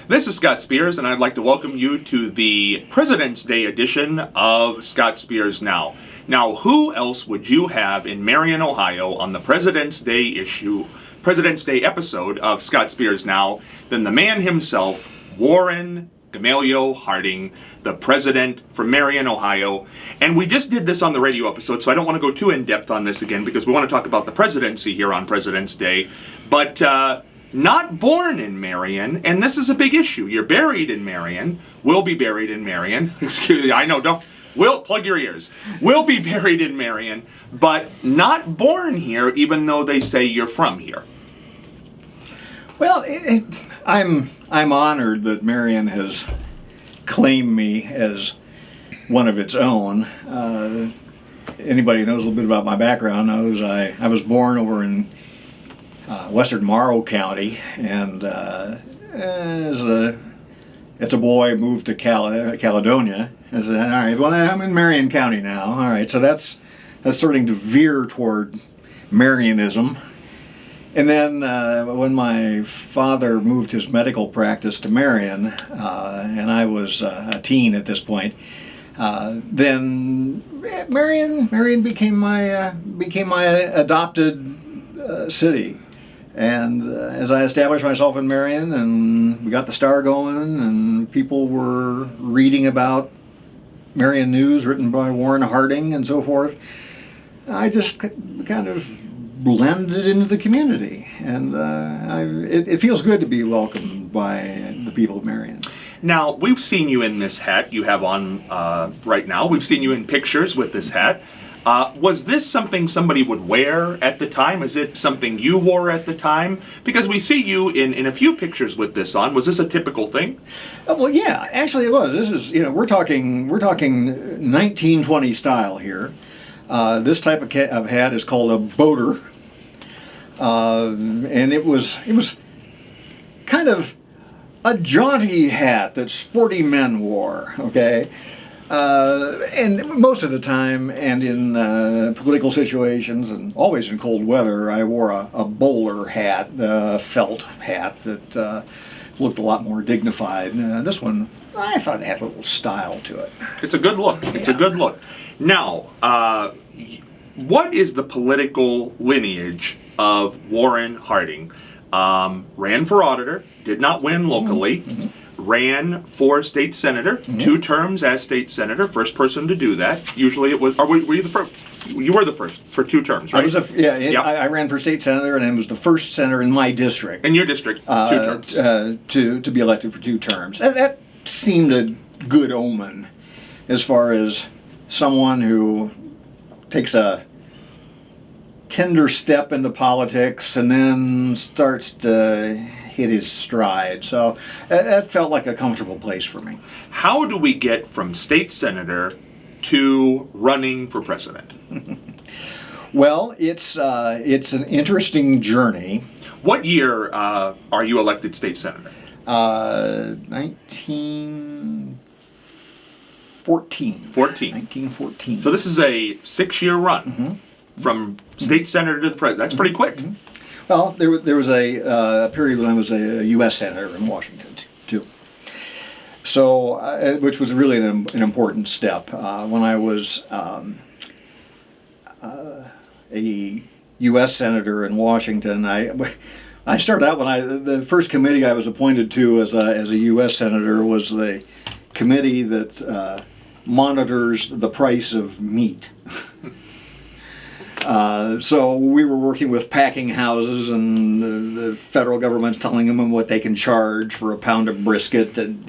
This is Scott Spears, and I'd like to welcome you to the President's Day edition of Scott Spears Now. Now, who else would you have in Marion, Ohio on the President's Day episode of Scott Spears Now than the man himself, Warren Gamaliel Harding, the president from Marion, Ohio. And we just did this on the radio episode, so I don't want to go too in-depth on this again because we want to talk about the presidency here on President's Day. But not born in Marion, and this is a big issue. You're buried in Marion, will be buried in Marion. Excuse me, I know, will plug your ears. Will be buried in Marion, but not born here, even though they say you're from here. Well, I'm honored that Marion has claimed me as one of its own. Anybody who knows a little bit about my background knows I was born over in western Morrow County, and as a boy moved to Caledonia. I said, all right, well, I'm in Marion County now. All right, so that's starting to veer toward Marionism. And then when my father moved his medical practice to Marion, and I was a teen at this point, then Marion became my adopted city. And as I established myself in Marion, and we got the Star going, and people were reading about Marion news written by Warren Harding and so forth, I just kind of blended into the community, and it feels good to be welcomed by the people of Marion. Now, we've seen you in this hat you have on right now. We've seen you in pictures with this hat. Was this something somebody would wear at the time? Is it something you wore at the time? Because we see you in a few pictures with this on. Was this a typical thing? Well, yeah, actually it was. This is, we're talking 1920 style here. This type of hat is called a boater, and it was kind of a jaunty hat that sporty men wore. Okay. And most of the time, and in political situations, and always in cold weather, I wore a bowler hat, a felt hat that looked a lot more dignified. This one, I thought it had a little style to it. It's a good look. It's a good look. Now, what is the political lineage of Warren Harding? Ran for auditor, did not win locally. Mm-hmm. Ran for state senator, 2 terms as state senator, first person to do that. Usually it was, or were you the first? You were the first for 2 terms, right? I ran for state senator, and I was the first senator in my district. In your district, 2 terms. To be elected for 2 terms. That seemed a good omen as far as someone who takes a tender step into politics and then starts to hit his stride. So that felt like a comfortable place for me. How do we get from state senator to running for president? Well, it's an interesting journey. What year are you elected state senator? 1914. So this is a 6-year run from state senator to the president. That's pretty quick. Well, there was a period when I was a U.S. senator in Washington too. So, which was really an important step. When I was a U.S. senator in Washington, I started out the first committee I was appointed to as a U.S. senator was the committee that monitors the price of meat. So we were working with packing houses, and the federal government's telling them what they can charge for a pound of brisket, and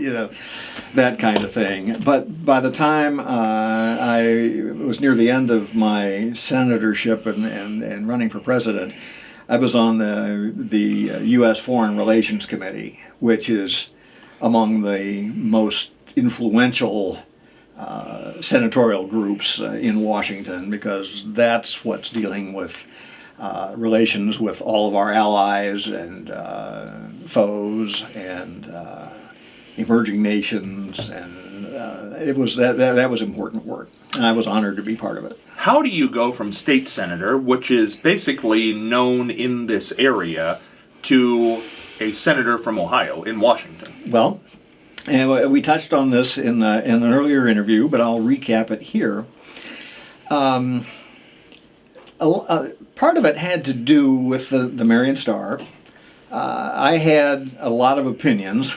that kind of thing. But by the time I was near the end of my senatorship and running for president, I was on the U.S. Foreign Relations Committee, which is among the most influential senatorial groups in Washington, because that's what's dealing with relations with all of our allies and foes and emerging nations, and it was that was important work, and I was honored to be part of it. How do you go from state senator, which is basically known in this area, to a senator from Ohio in Washington. Well, and we touched on this in an earlier interview, but I'll recap it here. Part of it had to do with the Marion Star. I had a lot of opinions.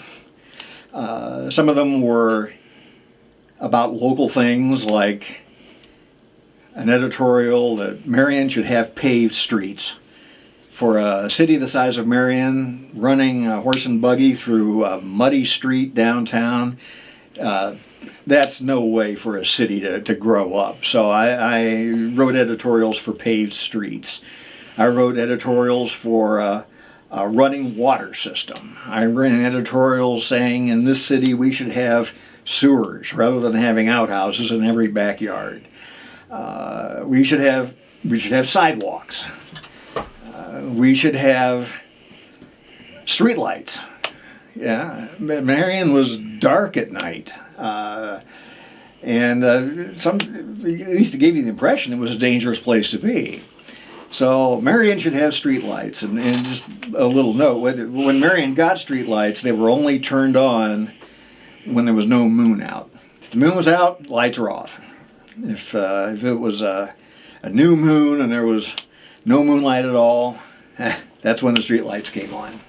Some of them were about local things, like an editorial that Marion should have paved streets. For a city the size of Marion, running a horse and buggy through a muddy street downtown, that's no way for a city to grow up. So I wrote editorials for paved streets. I wrote editorials for a running water system. I ran editorials saying in this city we should have sewers rather than having outhouses in every backyard. We should have sidewalks. We should have streetlights. Yeah, Marion was dark at night, and at least it gave you the impression it was a dangerous place to be. So Marion should have streetlights, and just a little note: when Marion got streetlights, they were only turned on when there was no moon out. If the moon was out, lights were off. If it was a new moon and there was no moonlight at all, that's when the streetlights came on.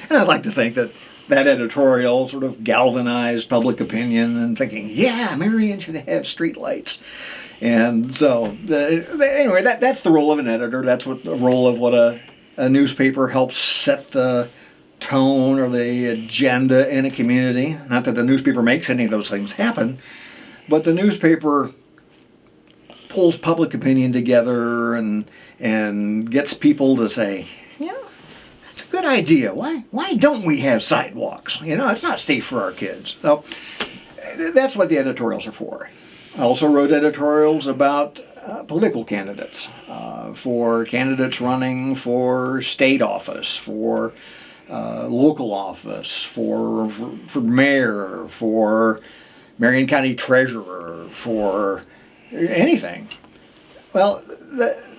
And I'd like to think that editorial sort of galvanized public opinion and thinking, yeah, Marion should have streetlights. And so, anyway, that's the role of an editor. That's what the role of what a newspaper helps set the tone or the agenda in a community. Not that the newspaper makes any of those things happen, but the newspaper pulls public opinion together and gets people to say, yeah, that's a good idea. Why don't we have sidewalks? It's not safe for our kids. So that's what the editorials are for. I also wrote editorials about political candidates, for candidates running for state office, for local office, for mayor, for Marion County treasurer, for anything. Well,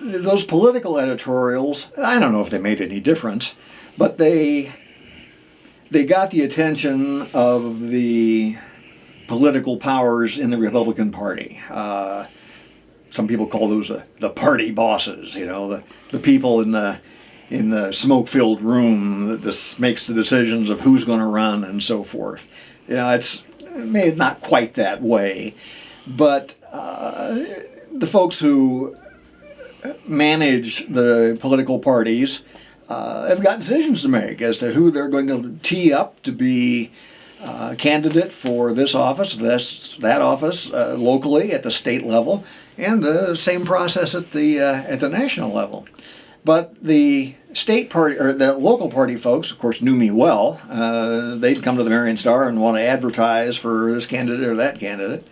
those political editorials, I don't know if they made any difference, but they got the attention of the political powers in the Republican Party. Some people call those the party bosses, the people in the smoke-filled room that just makes the decisions of who's going to run and so forth. It's maybe not quite that way, but the folks who manage the political parties have got decisions to make as to who they're going to tee up to be candidate for this office, that office, locally at the state level, and the same process at the national level. But the state party or the local party folks, of course, knew me well. They'd come to the Marion Star and want to advertise for this candidate or that candidate.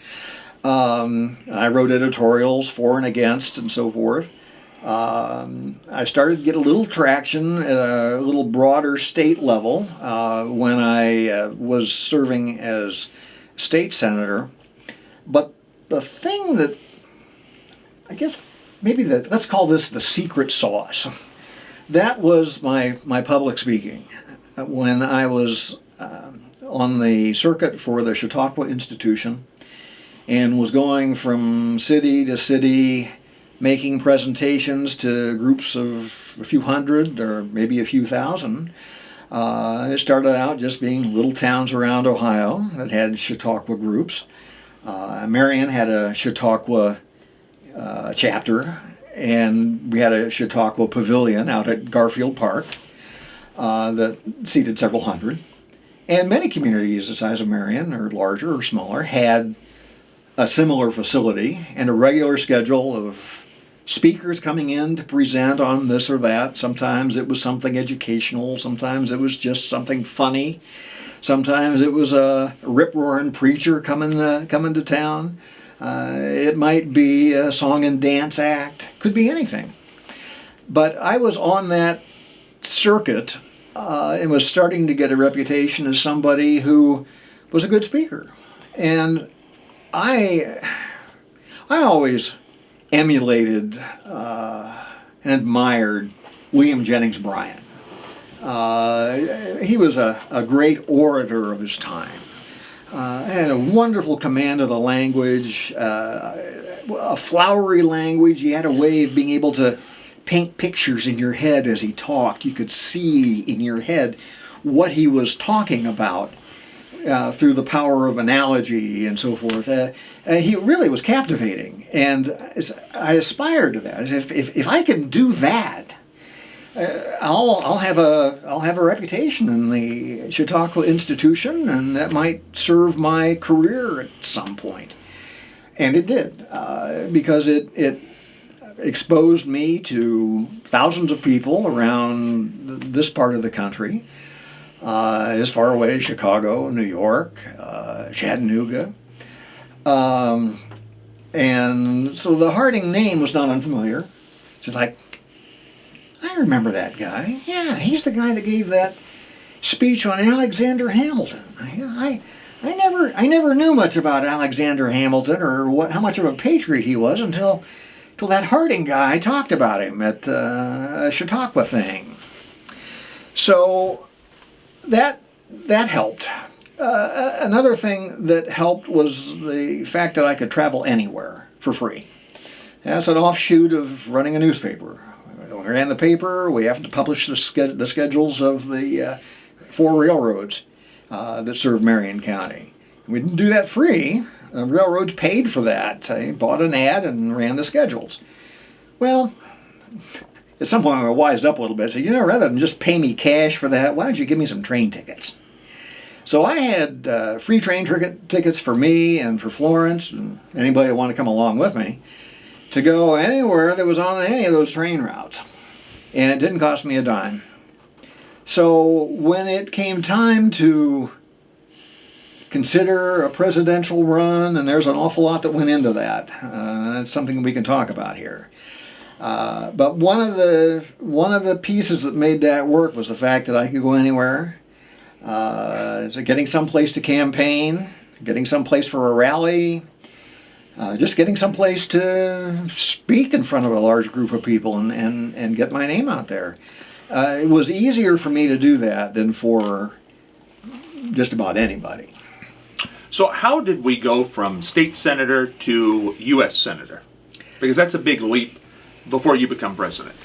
I wrote editorials for and against and so forth. I started to get a little traction at a little broader state level when I was serving as state senator. But the thing that, I guess, let's call this the secret sauce. That was my public speaking. When I was on the circuit for the Chautauqua Institution and was going from city to city making presentations to groups of a few hundred or maybe a few thousand. It started out just being little towns around Ohio that had Chautauqua groups. Marion had a Chautauqua chapter, and we had a Chautauqua pavilion out at Garfield Park that seated several hundred. And many communities the size of Marion, or larger or smaller, had a similar facility and a regular schedule of speakers coming in to present on this or that. Sometimes it was something educational, sometimes it was just something funny, sometimes it was a rip-roaring preacher coming to town. It might be a song and dance act, could be anything. But I was on that circuit and was starting to get a reputation as somebody who was a good speaker. And I always emulated and admired William Jennings Bryan. He was a great orator of his time. Had a wonderful command of the language, a flowery language. He had a way of being able to paint pictures in your head as he talked. You could see in your head what he was talking about through the power of analogy and so forth. He really was captivating, and I aspired to that. If I can do that, I'll have a reputation in the Chautauqua institution, and that might serve my career at some point. And it did, because it exposed me to thousands of people around this part of the country, as far away as Chicago, New York, Chattanooga. And so the Harding name was not unfamiliar. It's like, I remember that guy. Yeah, he's the guy that gave that speech on Alexander Hamilton. I never knew much about Alexander Hamilton or how much of a patriot he was until that Harding guy talked about him at a Chautauqua thing. So that helped. Another thing that helped was the fact that I could travel anywhere for free. That's an offshoot of running a newspaper. We ran the paper. We have to publish the schedules of the 4 railroads that serve Marion County. We didn't do that free. Railroads paid for that. I bought an ad and ran the schedules. Well, at some point I wised up a little bit. So, rather than just pay me cash for that, why don't you give me some train tickets? So I had free train tickets for me and for Florence and anybody that wanted to come along with me to go anywhere that was on any of those train routes. And it didn't cost me a dime. So when it came time to consider a presidential run, and there's an awful lot that went into that. That's something we can talk about here. But one of the pieces that made that work was the fact that I could go anywhere. Getting someplace to campaign, getting someplace for a rally, just getting someplace to speak in front of a large group of people and get my name out there. It was easier for me to do that than for just about anybody. So how did we go from state senator to U.S. senator? Because that's a big leap before you become president.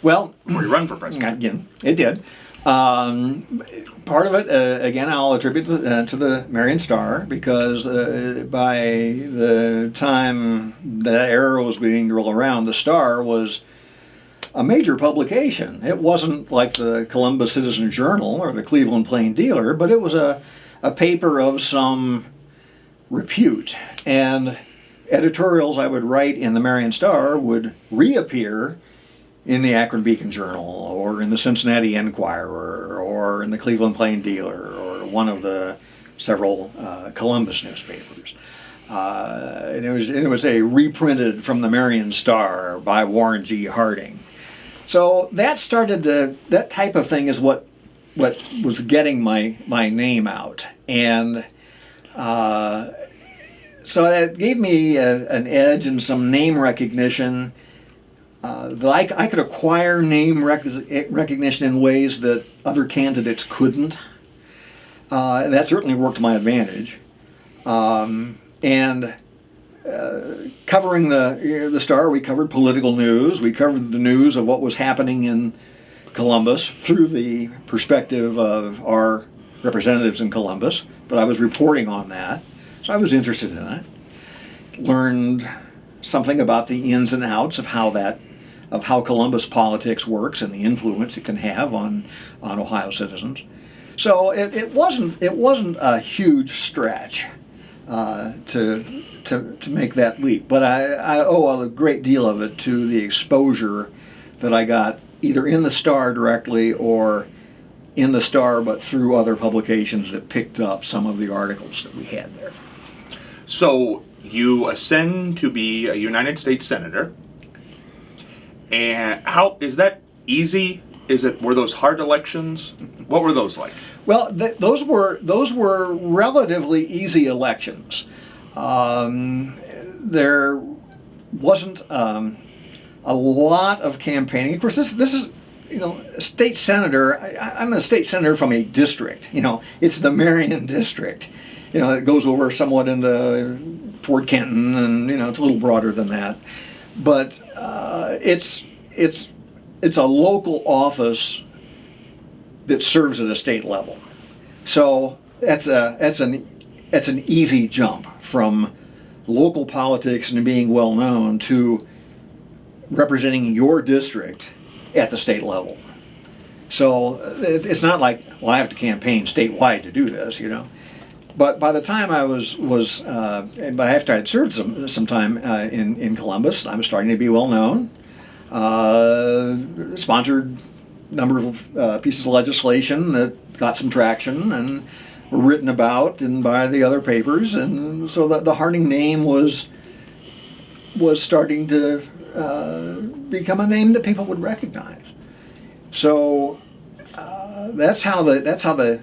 Well, before you run for president. Again, it did. Part of it, again, I'll attribute to the Marion Star, because by the time that era was being rolled around, the Star was a major publication. It wasn't like the Columbus Citizen Journal or the Cleveland Plain Dealer, but it was a paper of some repute. And editorials I would write in the Marion Star would reappear in the Akron Beacon Journal or in the Cincinnati Enquirer or in the Cleveland Plain Dealer or one of the several Columbus newspapers. And it was a reprinted from the Marion Star by Warren G. Harding. So that that type of thing is what was getting my name out. And so that gave me an edge and some name recognition. That I could acquire name recognition in ways that other candidates couldn't. That certainly worked to my advantage. And covering the Star, we covered political news. We covered the news of what was happening in Columbus through the perspective of our representatives in Columbus. But I was reporting on that, so I was interested in it. Learned something about the ins and outs of how Columbus politics works and the influence it can have on Ohio citizens. So it wasn't a huge stretch to make that leap, but I owe a great deal of it to the exposure that I got either in the Star directly or in the Star, but through other publications that picked up some of the articles that we had there. So you ascend to be a United States Senator. And how is that easy? Were those hard elections? What were those like? Well, those were relatively easy elections. There wasn't a lot of campaigning. Of course, this is a state senator, I'm a state senator from a district. It's the Marion district. It goes over somewhat into toward Kenton, and it's a little broader than that. But it's a local office that serves at a state level. So that's an easy jump from local politics and being well known to representing your district at the state level. So it's not like, well, I have to campaign statewide to do this, But by the time I but after I'd served some time in Columbus, I was starting to be well known. Sponsored a number of pieces of legislation that got some traction and were written about and by the other papers, and so the Harding name was starting to become a name that people would recognize. So that's how the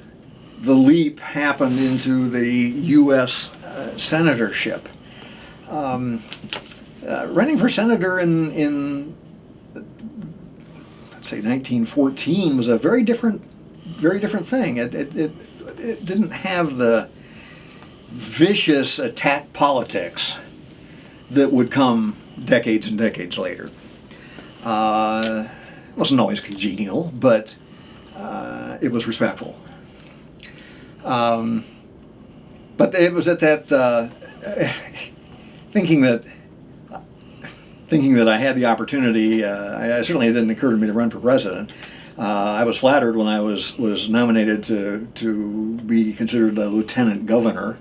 leap happened into the U.S. senatorship. Running for senator in let's say 1914 was a very different thing. It didn't have the vicious attack politics that would come decades and decades later. It wasn't always congenial, but it was respectful. But it was at that thinking that I had the opportunity. I certainly, it didn't occur to me to run for president. I was flattered when I was nominated to be considered a lieutenant governor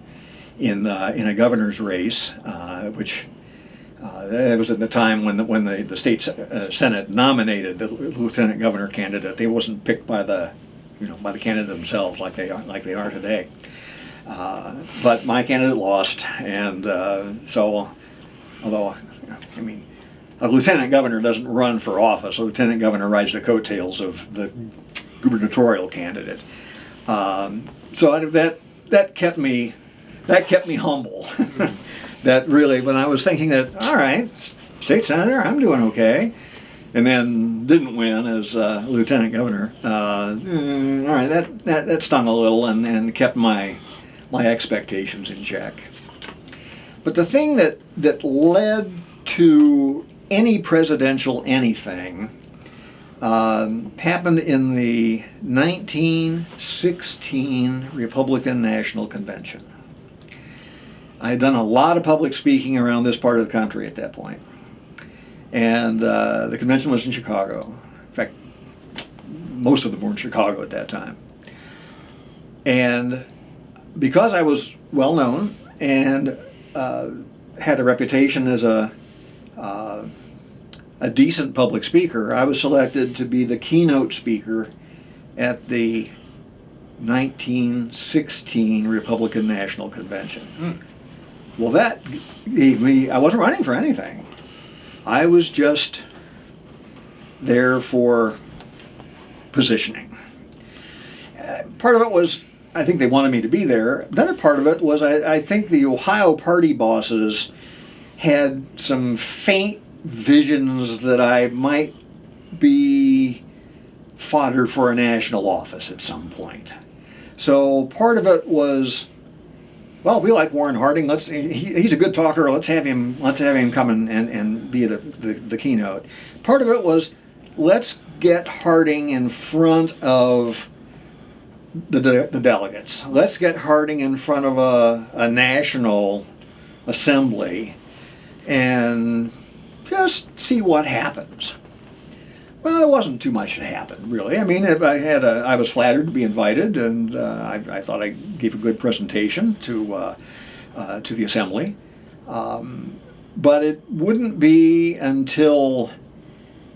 in a governor's race, which it was at the time when the state senate nominated the lieutenant governor candidate. They wasn't picked by the candidate themselves like they are today. But my candidate lost, and so although a lieutenant governor doesn't run for office, a lieutenant governor rides the coattails of the gubernatorial candidate. So that kept me humble. That really, when I was thinking that, all right, state senator, I'm doing okay, and then didn't win as lieutenant governor. All right, that stung a little and kept my expectations in check. But the thing that led to any presidential anything happened in the 1916 Republican National Convention. I had done a lot of public speaking around this part of the country at that point. And the convention was in Chicago. In fact, most of them were in Chicago at that time. And because I was well known and had a reputation as a decent public speaker, I was selected to be the keynote speaker at the 1916 Republican National Convention. Well, that gave me, I wasn't running for anything. I was just there for positioning. Part of it was, I think they wanted me to be there. The other part of it was, I think the Ohio party bosses had some faint visions that I might be fodder for a national office at some point. So part of it was, well, we like Warren Harding. He's a good talker. Let's have him come and be the keynote. Part of it was, let's get Harding in front of the delegates. Let's get Harding in front of a national assembly and just see what happens. Well, there wasn't too much that happened, really. I mean, I was flattered to be invited, and I thought I gave a good presentation to the assembly. But it wouldn't be until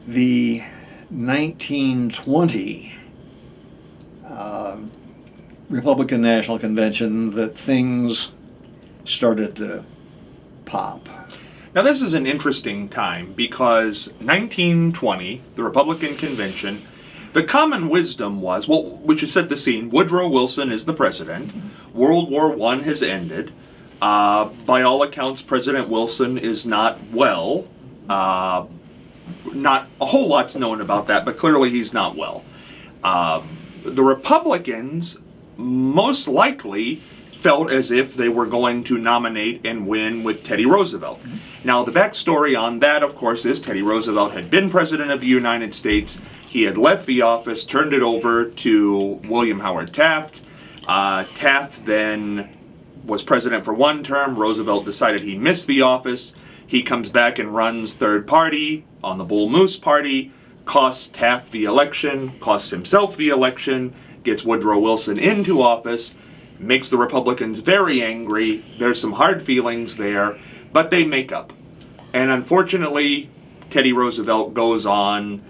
the 1920 Republican National Convention that things started to pop. Now, this is an interesting time because 1920, the Republican Convention, the common wisdom was, well, we should set the scene. Woodrow Wilson is the president. World War I has ended. By all accounts, President Wilson is not well. not a whole lot's known about that, but clearly he's not well. The Republicans most likely felt as if they were going to nominate and win with Teddy Roosevelt. Now, the backstory on that, of course, is Teddy Roosevelt had been president of the United States. He had left the office, turned it over to William Howard Taft. Taft then was president for one term. Roosevelt decided he missed the office. He comes back and runs third party on the Bull Moose Party, costs Taft the election, costs himself the election, gets Woodrow Wilson into office, makes the Republicans very angry. There's some hard feelings there, but they make up. And unfortunately, Teddy Roosevelt goes on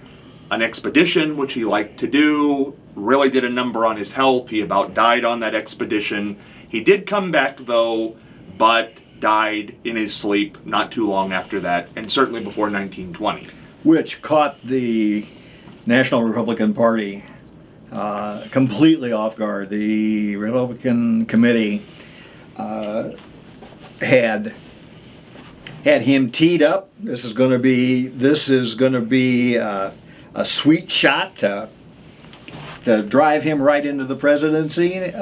an expedition, which he liked to do, really did a number on his health. He about died on that expedition. He did come back, though, but died in his sleep not too long after that, and certainly before 1920. Which caught the National Republican Party completely off guard. The Republican Committee had him teed up. This is going to be a sweet shot to drive him right into the presidency.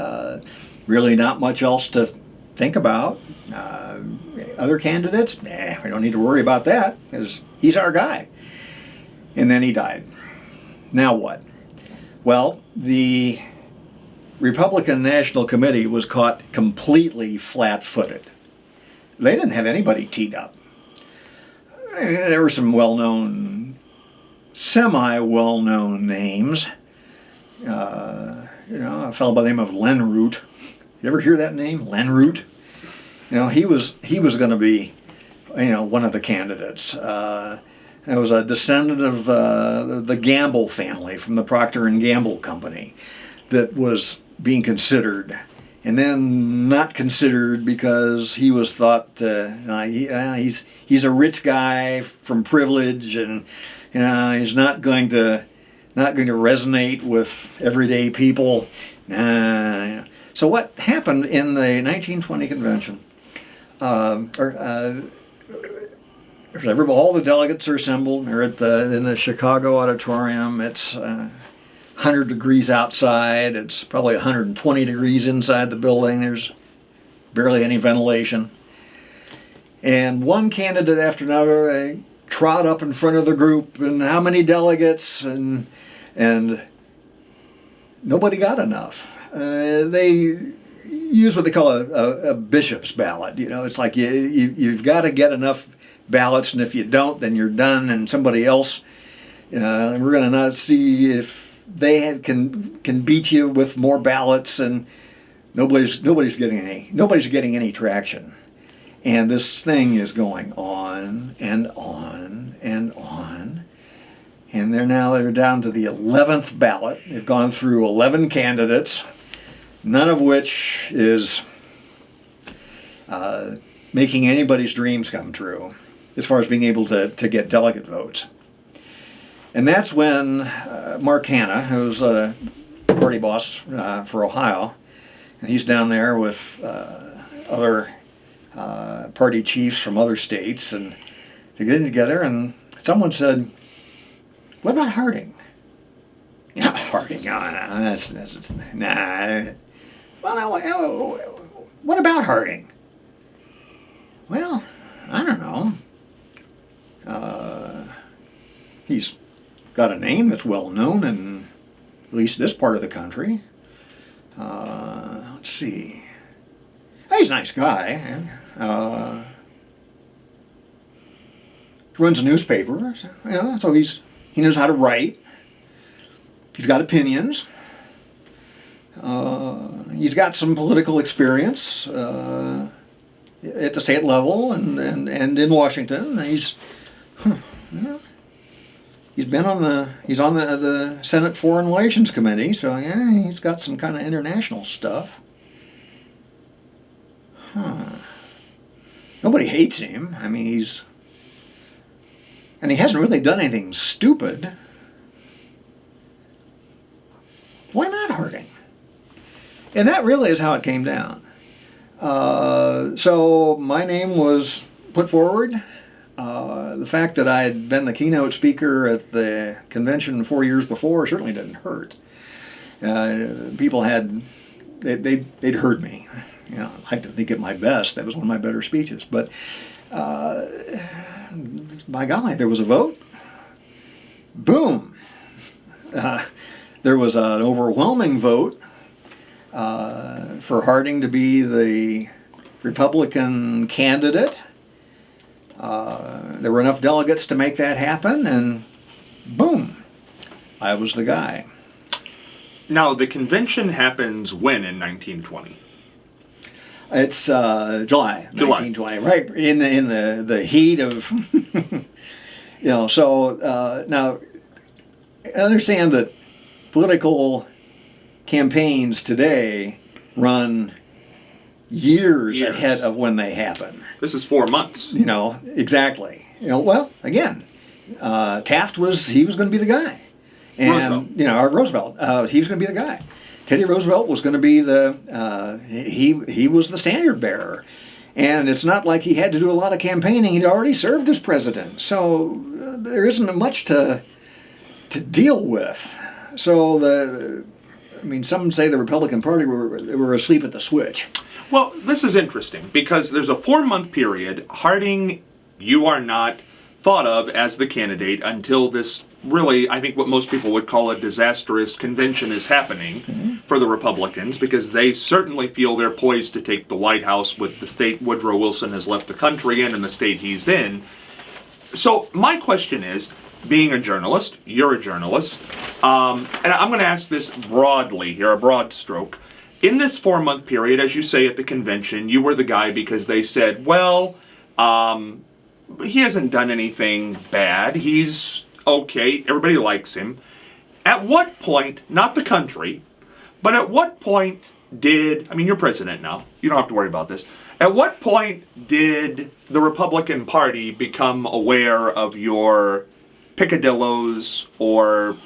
Really, not much else to think about. Other candidates, we don't need to worry about that because he's our guy. And then he died. Now what? Well, the Republican National Committee was caught completely flat-footed. They didn't have anybody teed up. There were some semi-well-known names. A fellow by the name of Len Root. You ever hear that name, Len Root? He was going to be, one of the candidates. It was a descendant of the Gamble family from the Procter and Gamble company that was being considered, and then not considered because he was thought he's a rich guy from privilege, and he's not going to resonate with everyday people. So what happened in the 1920 convention? All the delegates are assembled. They're in the Chicago auditorium. It's 100 degrees outside. It's probably 120 degrees inside the building. There's barely any ventilation. And one candidate after another, they trot up in front of the group, and how many delegates, and nobody got enough. They use what they call a bishop's ballot. It's like you've got to get enough ballots, and if you don't, then you're done, and somebody else, we're going to not see if they can beat you with more ballots, and nobody's getting any traction. And this thing is going on and on and on. And they're down to the 11th ballot. They've gone through 11 candidates, none of which is making anybody's dreams come true as far as being able to get delegate votes. And that's when Mark Hanna, who's a party boss for Ohio, and he's down there with other party chiefs from other states, and they're getting together, and someone said, "What about Harding?" Harding, nah. Well, no, what about Harding? Well, I don't know. He's got a name that's well known in at least this part of the country. Let's see. He's a nice guy. Runs a newspaper, so he knows how to write. He's got opinions. He's got some political experience at the state level and in Washington. He's on the Senate Foreign Relations Committee, so yeah, he's got some kind of international stuff. Nobody hates him. I mean, he hasn't really done anything stupid. Why not Harding? And that really is how it came down. So my name was put forward. The fact that I had been the keynote speaker at the convention 4 years before certainly didn't hurt. People they'd heard me. You know, I like to think at my best. That was one of my better speeches. But by golly, there was a vote. Boom. There was an overwhelming vote for Harding to be the Republican candidate. There were enough delegates to make that happen, and boom, I was the guy. Now, the convention happens when in 1920? It's July 1920, right in the heat of, So now, I understand that political campaigns today run years ahead of when they happen. This is 4 months. Exactly. Well, again, Taft was going to be the guy, and Roosevelt. He was going to be the guy. Teddy Roosevelt was going to be he was the standard bearer, and it's not like he had to do a lot of campaigning. He'd already served as president, so there isn't much to deal with. So some say the Republican Party were asleep at the switch. Well, this is interesting because there's a 4-month period. Harding, you are not thought of as the candidate until this really, I think what most people would call a disastrous convention is happening for the Republicans, because they certainly feel they're poised to take the White House with the state Woodrow Wilson has left the country in and the state he's in. So my question is, being a journalist, you're a journalist, and I'm going to ask this broadly here, a broad stroke. In this 4-month period, as you say at the convention, you were the guy because they said, well, he hasn't done anything bad. He's okay. Everybody likes him. At what point, not the country, but at what point you're president now. You don't have to worry about this. At what point did the Republican Party become aware of your picadillos or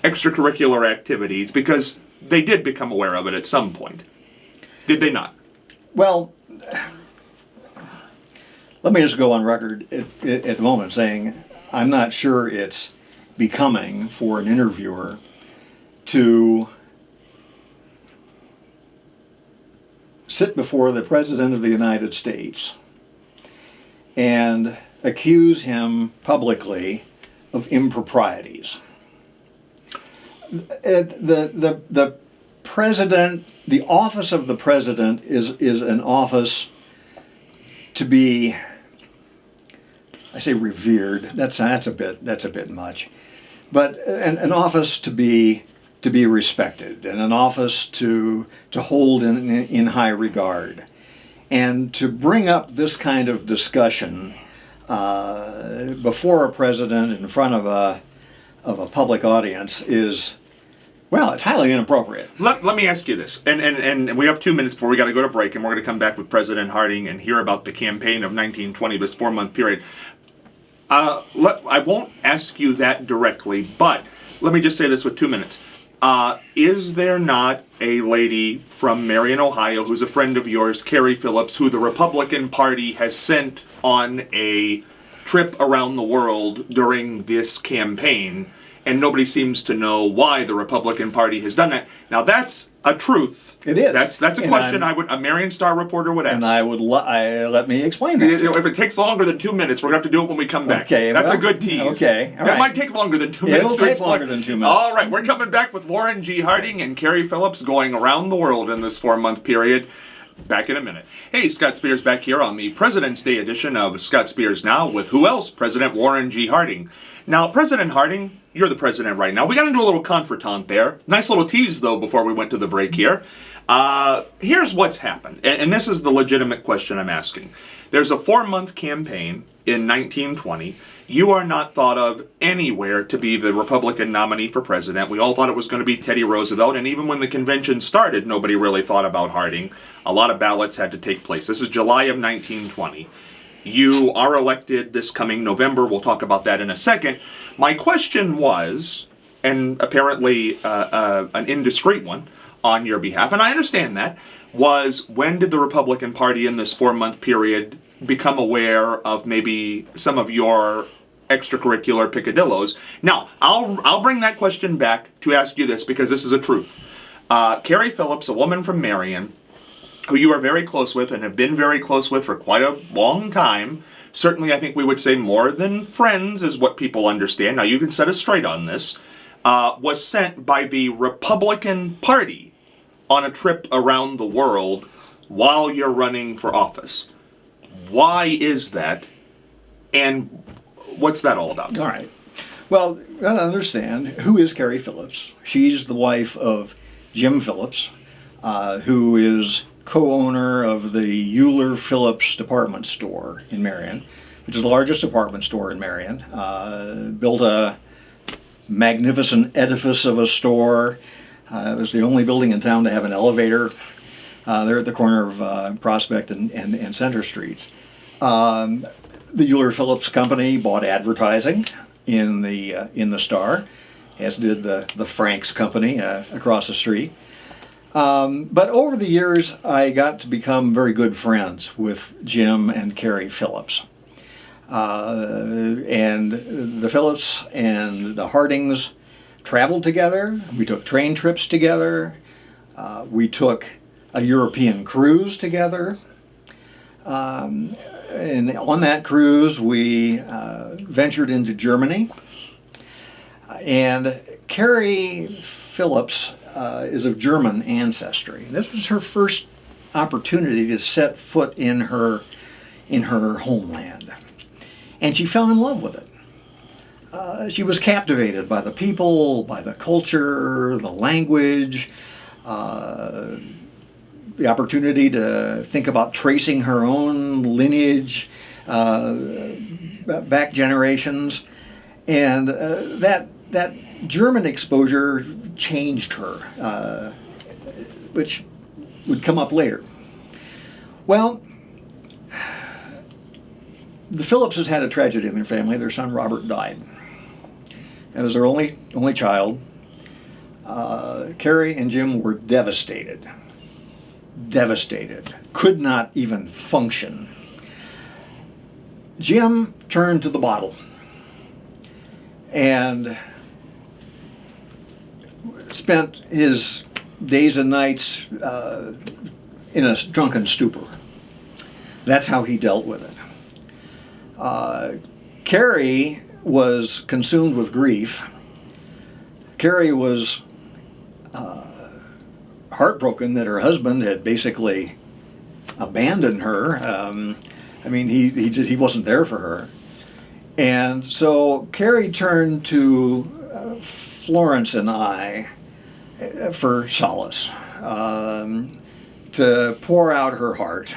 extracurricular activities? Because they did become aware of it at some point. Did they not? Well, let me just go on record at the moment saying I'm not sure it's becoming for an interviewer to sit before the President of the United States and accuse him publicly of improprieties. The president, the office of the president is an office to be, I say revered. That's a bit much, but an office to be respected, and an office to hold in high regard, and to bring up this kind of discussion before a president in front of a public audience is, well, it's highly inappropriate. Let me ask you this, and we have 2 minutes before we got to go to break, and we're going to come back with President Harding and hear about the campaign of 1920, this 4-month period. I won't ask you that directly, but let me just say this with 2 minutes. Is there not a lady from Marion, Ohio, who's a friend of yours, Carrie Phillips, who the Republican Party has sent on a trip around the world during this campaign, and nobody seems to know why the Republican Party has done that? Now, that's a truth. It is. That's a question a Marion Star reporter would ask. And I would let me explain that. If it takes longer than 2 minutes, we're going to have to do it when we come back. Okay. That's a good tease. Okay. All right. It might take longer than 2 minutes. It'll take longer than 2 minutes. All right. We're coming back with Warren G. Harding and Carrie Phillips going around the world in this 4-month period. Back in a minute. Hey, Scott Spears back here on the President's Day edition of Scott Spears Now with who else? President Warren G. Harding. Now, President Harding, you're the president right now. We got into a little contretemps there. Nice little tease, though, before we went to the break here. Here's what's happened, and this is the legitimate question I'm asking. There's a 4-month campaign in 1920. You are not thought of anywhere to be the Republican nominee for president. We all thought it was going to be Teddy Roosevelt, and even when the convention started, nobody really thought about Harding. A lot of ballots had to take place. This is July of 1920. You are elected this coming November. We'll talk about that in a second. My question was, and apparently an indiscreet one on your behalf, and I understand that, was when did the Republican Party in this 4-month period become aware of maybe some of your extracurricular picadillos. Now, I'll bring that question back to ask you this, because this is a truth. Carrie Phillips, a woman from Marion, who you are very close with and have been very close with for quite a long time, certainly I think we would say more than friends is what people understand. Now, you can set us straight on this. Was sent by the Republican Party on a trip around the world while you're running for office. Why is that? And what's that all about? All right. Well, you gotta understand, who is Carrie Phillips? She's the wife of Jim Phillips, who is co-owner of the Euler Phillips department store in Marion, which is the largest department store in Marion. Built a magnificent edifice of a store. It was the only building in town to have an elevator. They're at the corner of Prospect and Center Streets. The Euler Phillips Company bought advertising in the Star, as did the Franks Company across the street. But over the years, I got to become very good friends with Jim and Carrie Phillips. And the Phillips and the Hardings traveled together. We took train trips together. We took a European cruise together. And on that cruise, we ventured into Germany. And Carrie Phillips is of German ancestry. This was her first opportunity to set foot in her homeland. And she fell in love with it. She was captivated by the people, by the culture, the language, the opportunity to think about tracing her own lineage back generations. And that German exposure changed her, which would come up later. Well, the Phillipses had a tragedy in their family. Their son Robert died. It was their only child. Carrie and Jim were devastated. Could not even function. Jim turned to the bottle and spent his days and nights in a drunken stupor. That's how he dealt with it. Carrie was consumed with grief. Carrie was heartbroken that her husband had basically abandoned her. He wasn't there for her. And so Carrie turned to Florence and I for solace, to pour out her heart.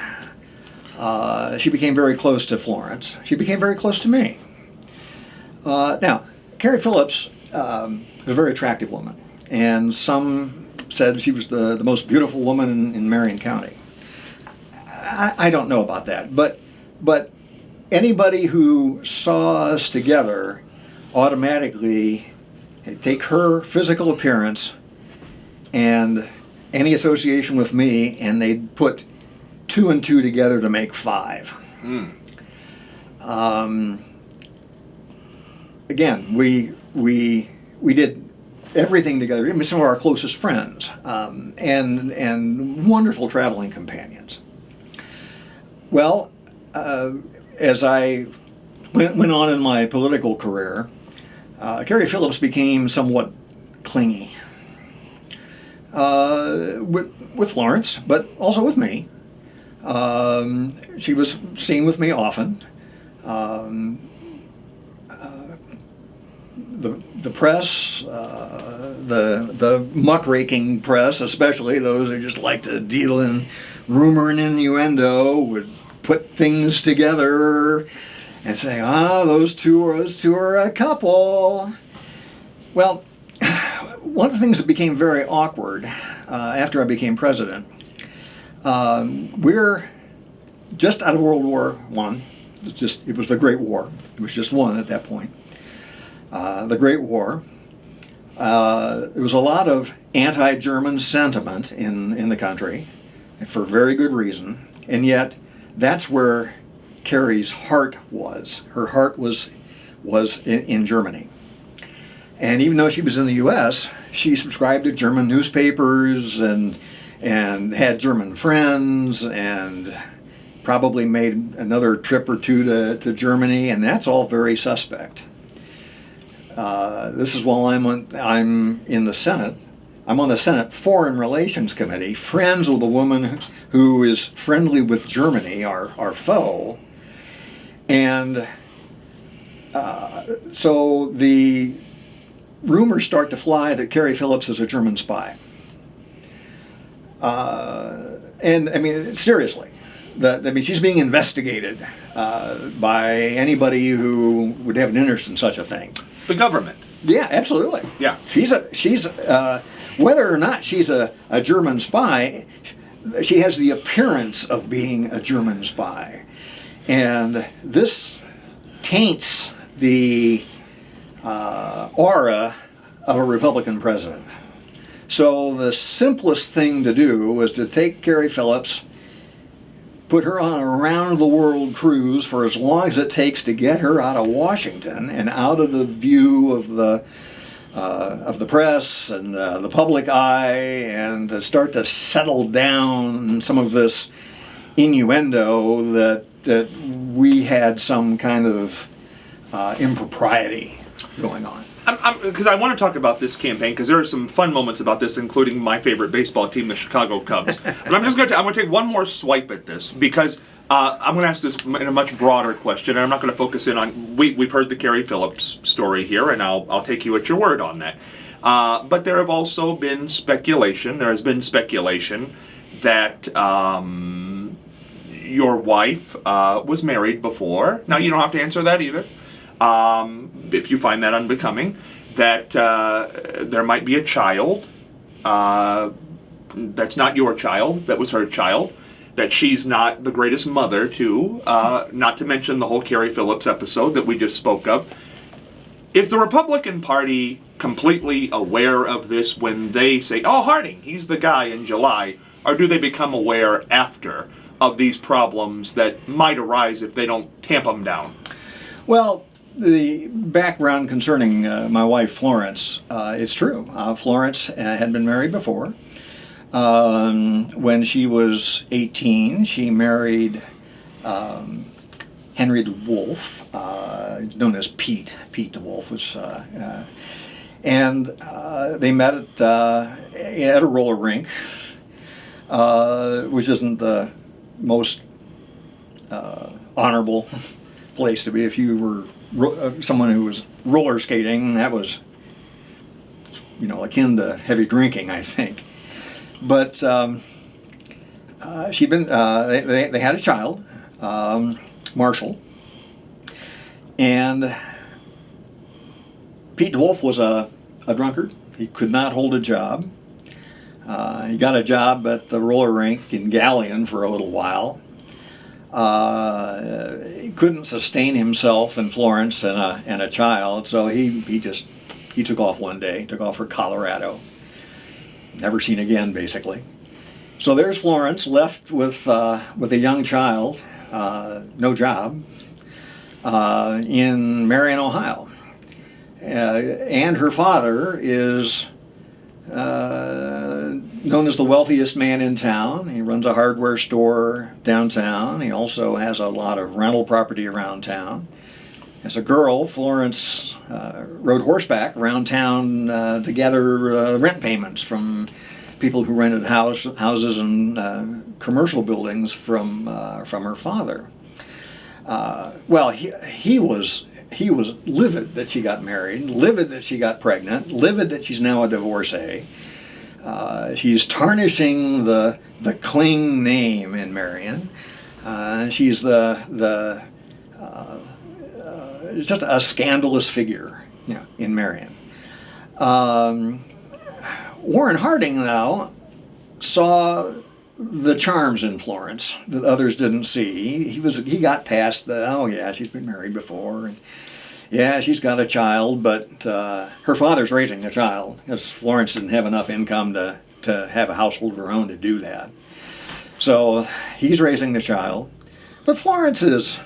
She became very close to Florence. She became very close to me. Now, Carrie Phillips was a very attractive woman, and some said she was the most beautiful woman in Marion County. I don't know about that, but anybody who saw us together automatically take her physical appearance and any association with me, and they'd put 2 and 2 together to make 5. Again, we did everything together. I mean, some of our closest friends, and wonderful traveling companions. Well, as I went on in my political career, Carrie Phillips became somewhat clingy with Florence, but also with me. She was seen with me often. The press, the muckraking press, especially those who just like to deal in rumor and innuendo, would put things together and say, those two are a couple. Well, one of the things that became very awkward after I became president, we're just out of World War I. It was the Great War. It was just one at that point. The Great War. There was a lot of anti-German sentiment in the country, for very good reason, and yet that's where Carrie's heart was. Her heart was in Germany. And even though she was in the U.S., she subscribed to German newspapers and had German friends and probably made another trip or two to Germany, and that's all very suspect. This is while I'm in the Senate. I'm on the Senate Foreign Relations Committee, friends with a woman who is friendly with Germany, our foe. And so the rumors start to fly that Carrie Phillips is a German spy. And I mean, seriously, she's being investigated by anybody who would have an interest in such a thing. The government. Yeah, absolutely. Yeah. She's whether or not she's a German spy, she has the appearance of being a German spy. And this taints the aura of a Republican president. So the simplest thing to do was to take Carrie Phillips, put her on a round-the-world cruise for as long as it takes to get her out of Washington and out of the view of the press and the public eye, and to start to settle down some of this innuendo that we had some kind of impropriety going on. Because I want to talk about this campaign, because there are some fun moments about this, including my favorite baseball team, the Chicago Cubs. But I'm going to take one more swipe at this, because I'm going to ask this in a much broader question, and I'm not going to focus in on. We've heard the Carrie Phillips story here, and I'll take you at your word on that. But there have also been speculation. There has been speculation that your wife was married before. Now, you don't have to answer that either. If you find that unbecoming, that there might be a child that's not your child, that was her child, that she's not the greatest mother to, not to mention the whole Carrie Phillips episode that we just spoke of. Is the Republican Party completely aware of this when they say, oh, Harding, he's the guy in July, or do they become aware after of these problems that might arise if they don't tamp them down? Well, the background concerning my wife Florence, it's true. Florence had been married before. When she was 18, she married Henry DeWolf, known as Pete. Pete DeWolf was, and they met at a roller rink, which isn't the most honorable place to be. If you were someone who was roller skating, that was, akin to heavy drinking, I think. But she'd been. They had a child, Marshall, and Pete DeWolf was a drunkard. He could not hold a job. He got a job at the roller rink in Galion for a little while. He couldn't sustain himself in Florence and a child, so he took off one day, took off for Colorado. Never seen again, basically. So there's Florence left with a young child, no job, in Marion, Ohio, and her father is known as the wealthiest man in town. He runs a hardware store downtown. He also has a lot of rental property around town. As a girl, Florence rode horseback around town to gather rent payments from people who rented houses and commercial buildings from her father. Well, he was livid that she got married, livid that she got pregnant, livid that she's now a divorcee. She's tarnishing the Kling name in Marion. She's just a scandalous figure, in Marion. Warren Harding, now, saw the charms in Florence that others didn't see. He got past she's been married before, and yeah, she's got a child, but her father's raising a child, because Florence didn't have enough income to have a household of her own to do that. So he's raising the child. But Florence is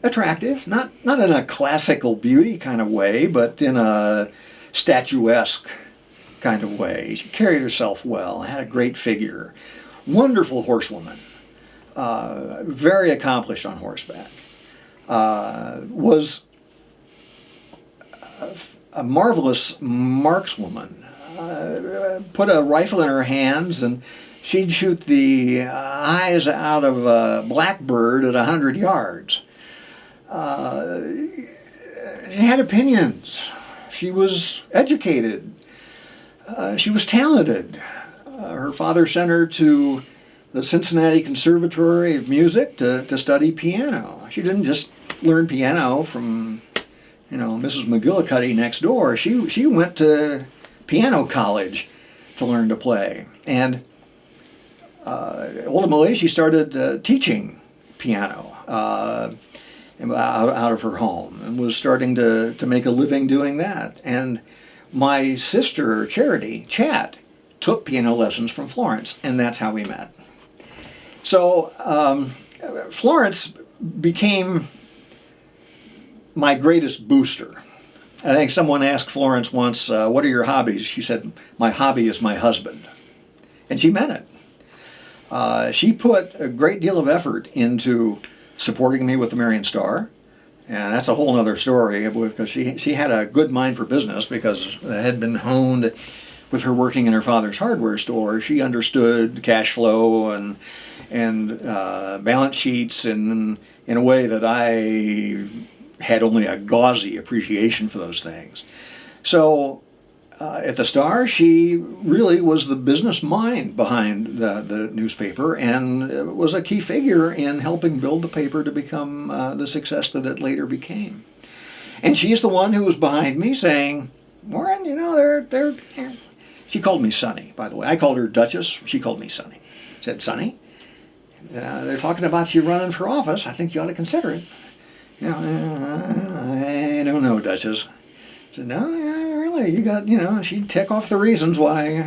attractive, not in a classical beauty kind of way, but in a statuesque kind of way. She carried herself well, had a great figure, wonderful horsewoman, very accomplished on horseback, was a marvelous markswoman. Put a rifle in her hands and she'd shoot the eyes out of a blackbird at 100 yards. She had opinions. She was educated. She was talented. Her father sent her to the Cincinnati Conservatory of Music to study piano. She didn't just learn piano from, Mrs. McGillicuddy next door. She went to piano college to learn to play. And ultimately she started teaching piano out of her home and was starting to make a living doing that. And my sister, Charity, Chat, took piano lessons from Florence, and that's how we met. So Florence became my greatest booster. I think someone asked Florence once, what are your hobbies? She said, my hobby is my husband. And she meant it. She put a great deal of effort into supporting me with the Marion Star. And that's a whole other story, because she had a good mind for business, because it had been honed with her working in her father's hardware store. She understood cash flow and balance sheets in a way that I had only a gauzy appreciation for those things. So at the Star, she really was the business mind behind the newspaper, and was a key figure in helping build the paper to become the success that it later became. And she's the one who was behind me saying, Warren, they're she called me Sonny, by the way. I called her Duchess. She called me Sonny. Said, Sonny, they're talking about you running for office. I think you ought to consider it. I don't know, Duchess. I said, no, really, you got, she'd tick off the reasons why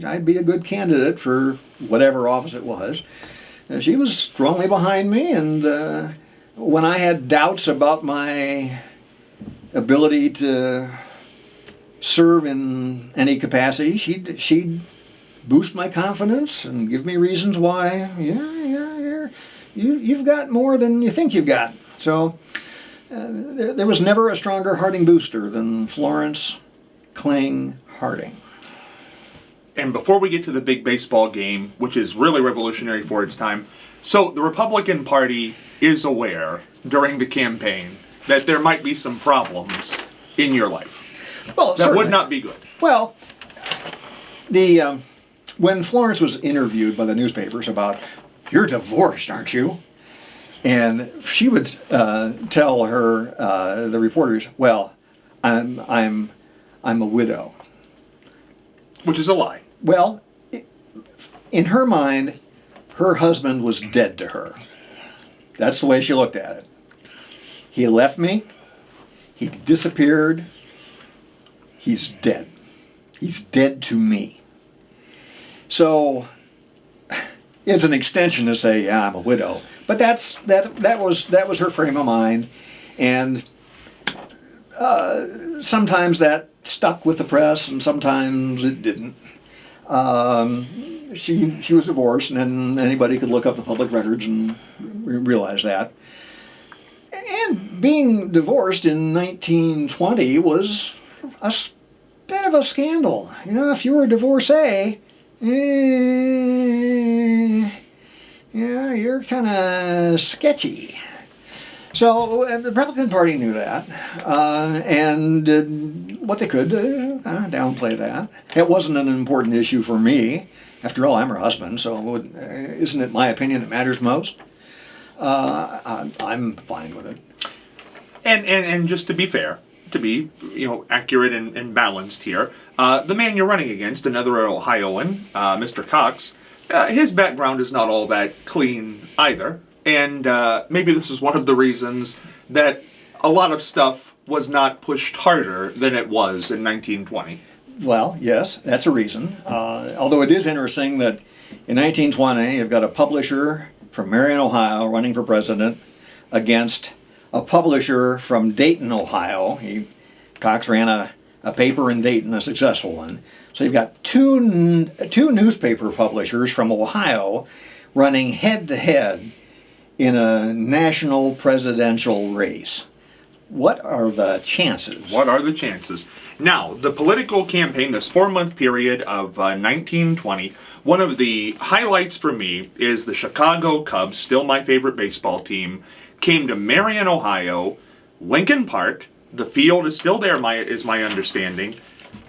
I'd be a good candidate for whatever office it was. She was strongly behind me, and when I had doubts about my ability to serve in any capacity, she'd boost my confidence and give me reasons why, you've got more than you think you've got. So there was never a stronger Harding booster than Florence Kling Harding. And before we get to the big baseball game, which is really revolutionary for its time, so the Republican Party is aware during the campaign that there might be some problems in your life. Well, that would not be good. Well, when Florence was interviewed by the newspapers about, you're divorced, aren't you? And she would tell the reporters, well, I'm a widow. Which is a lie. Well, in her mind, her husband was dead to her. That's the way she looked at it. He left me. He disappeared. He's dead. He's dead to me. So it's an extension to say, yeah, I'm a widow. But that was her frame of mind, and sometimes that stuck with the press, and sometimes it didn't. She was divorced, and anybody could look up the public records and realize that. And being divorced in 1920 was a bit of a scandal. If you were a divorcee, you're kind of sketchy. So the Republican Party knew that, and did what they could to downplay that. It wasn't an important issue for me. After all, I'm her husband, so isn't it my opinion that matters most? I'm fine with it. And just to be fair, to be accurate and balanced here, the man you're running against, another Ohioan, Mr. Cox, his background is not all that clean either. And maybe this is one of the reasons that a lot of stuff was not pushed harder than it was in 1920. Well, yes, that's a reason. Although it is interesting that in 1920, you've got a publisher from Marion, Ohio, running for president, against a publisher from Dayton, Ohio. Cox ran a paper in Dayton, a successful one. So you've got two newspaper publishers from Ohio running head-to-head in a national presidential race. What are the chances? What are the chances? Now, the political campaign, this 4-month period of 1920, one of the highlights for me is the Chicago Cubs, still my favorite baseball team, came to Marion, Ohio, Lincoln Park. The field is still there, is my understanding.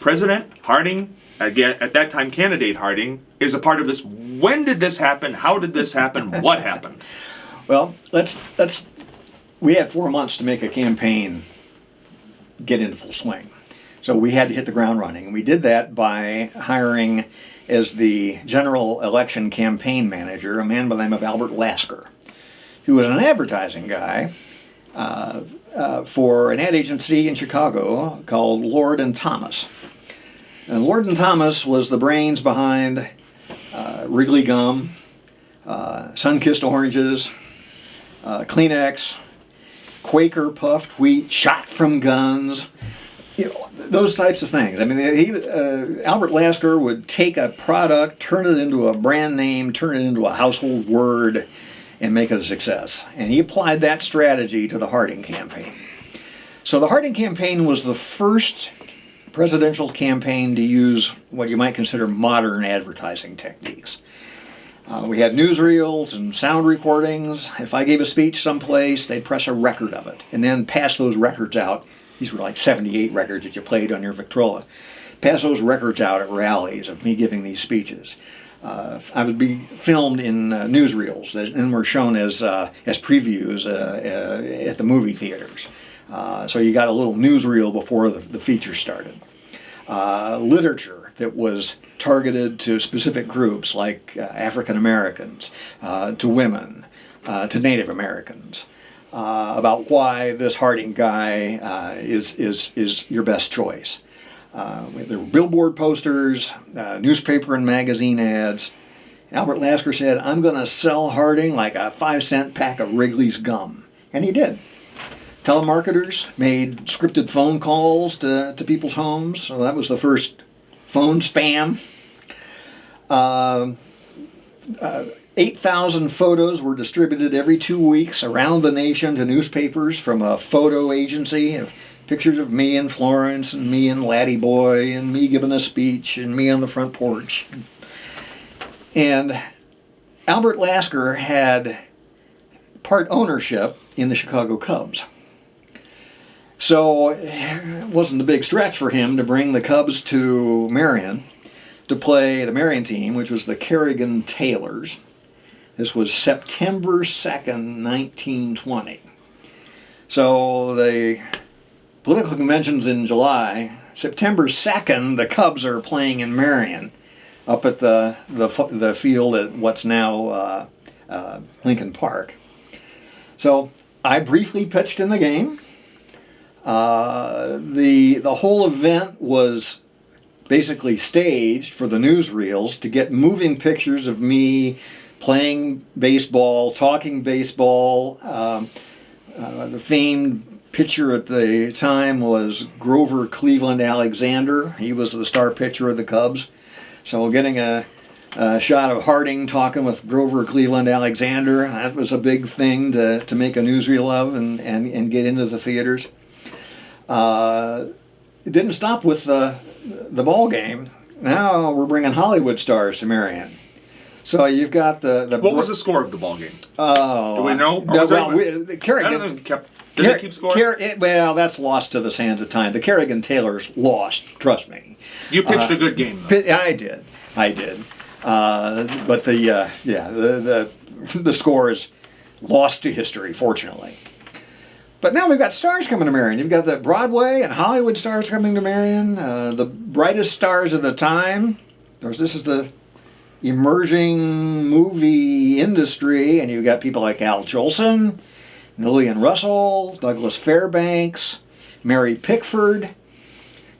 President Harding, again, at that time candidate Harding, is a part of this. When did this happen? How did this happen? What happened? Well, we had 4 months to make a campaign get into full swing. So we had to hit the ground running. We did that by hiring as the general election campaign manager a man by the name of Albert Lasker, who was an advertising guy for an ad agency in Chicago called Lord and Thomas. And Lord and Thomas was the brains behind Wrigley Gum, Sun-Kissed Oranges, Kleenex, Quaker puffed wheat, shot from guns, those types of things. I mean, Albert Lasker would take a product, turn it into a brand name, turn it into a household word, and make it a success. And he applied that strategy to the Harding campaign. So the Harding campaign was the first presidential campaign to use what you might consider modern advertising techniques. We had newsreels and sound recordings. If I gave a speech someplace, they'd press a record of it and then pass those records out. These were like 78 records that you played on your Victrola. Pass those records out at rallies of me giving these speeches. I would be filmed in newsreels and were shown as previews at the movie theaters. So you got a little newsreel before the feature started. Literature that was targeted to specific groups like African Americans, to women, to Native Americans, about why this Harding guy is your best choice. There were billboard posters, newspaper and magazine ads. Albert Lasker said, "I'm going to sell Harding like a 5-cent pack of Wrigley's gum." And he did. Telemarketers made scripted phone calls to people's homes. So that was the first phone spam. 8,000 photos were distributed every 2 weeks around the nation to newspapers from a photo agency of pictures of me and Florence and me and Laddie Boy and me giving a speech and me on the front porch. And Albert Lasker had part ownership in the Chicago Cubs. So it wasn't a big stretch for him to bring the Cubs to Marion to play the Marion team, which was the Kerrigan Tailors. This was September 2nd, 1920. So the political convention's in July. September 2nd, the Cubs are playing in Marion up at the field at what's now Lincoln Park. So I briefly pitched in the game. The whole event was basically staged for the newsreels to get moving pictures of me playing baseball, talking baseball. The famed pitcher at the time was Grover Cleveland Alexander. He was the star pitcher of the Cubs. So getting a shot of Harding talking with Grover Cleveland Alexander, that was a big thing to make a newsreel of and get into the theaters. It didn't stop with the ball game. Now we're bringing Hollywood stars to Marion. So you've got the What was the score of the ball game? Oh, do we know? Kerrigan. Did they keep score? Well, that's lost to the sands of time. The Kerrigan Tailors lost. Trust me. You pitched a good game, though. I did. But the score is lost to history, fortunately. But now we've got stars coming to Marion. You've got the Broadway and Hollywood stars coming to Marion. The brightest stars of the time. Of course, this is the emerging movie industry, and you've got people like Al Jolson, Lillian Russell, Douglas Fairbanks, Mary Pickford.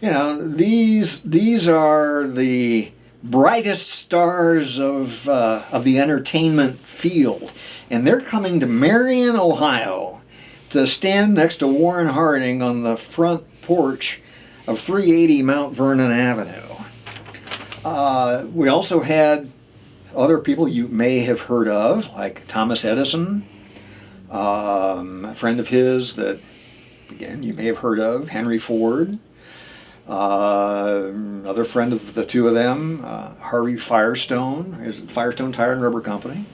You know, these are the brightest stars of the entertainment field, and they're coming to Marion, Ohio, to stand next to Warren Harding on the front porch of 380 Mount Vernon Avenue. We also had other people you may have heard of, like Thomas Edison, a friend of his that, again, you may have heard of, Henry Ford, another friend of the two of them, Harvey Firestone, is Firestone Tire and Rubber Company.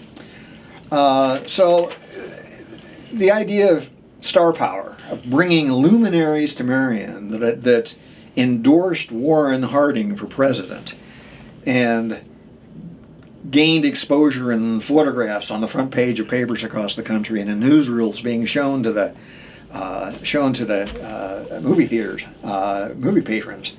So the idea of star power, of bringing luminaries to Marion that endorsed Warren Harding for president and gained exposure in photographs on the front page of papers across the country and in newsreels being shown to the movie theaters, movie patrons.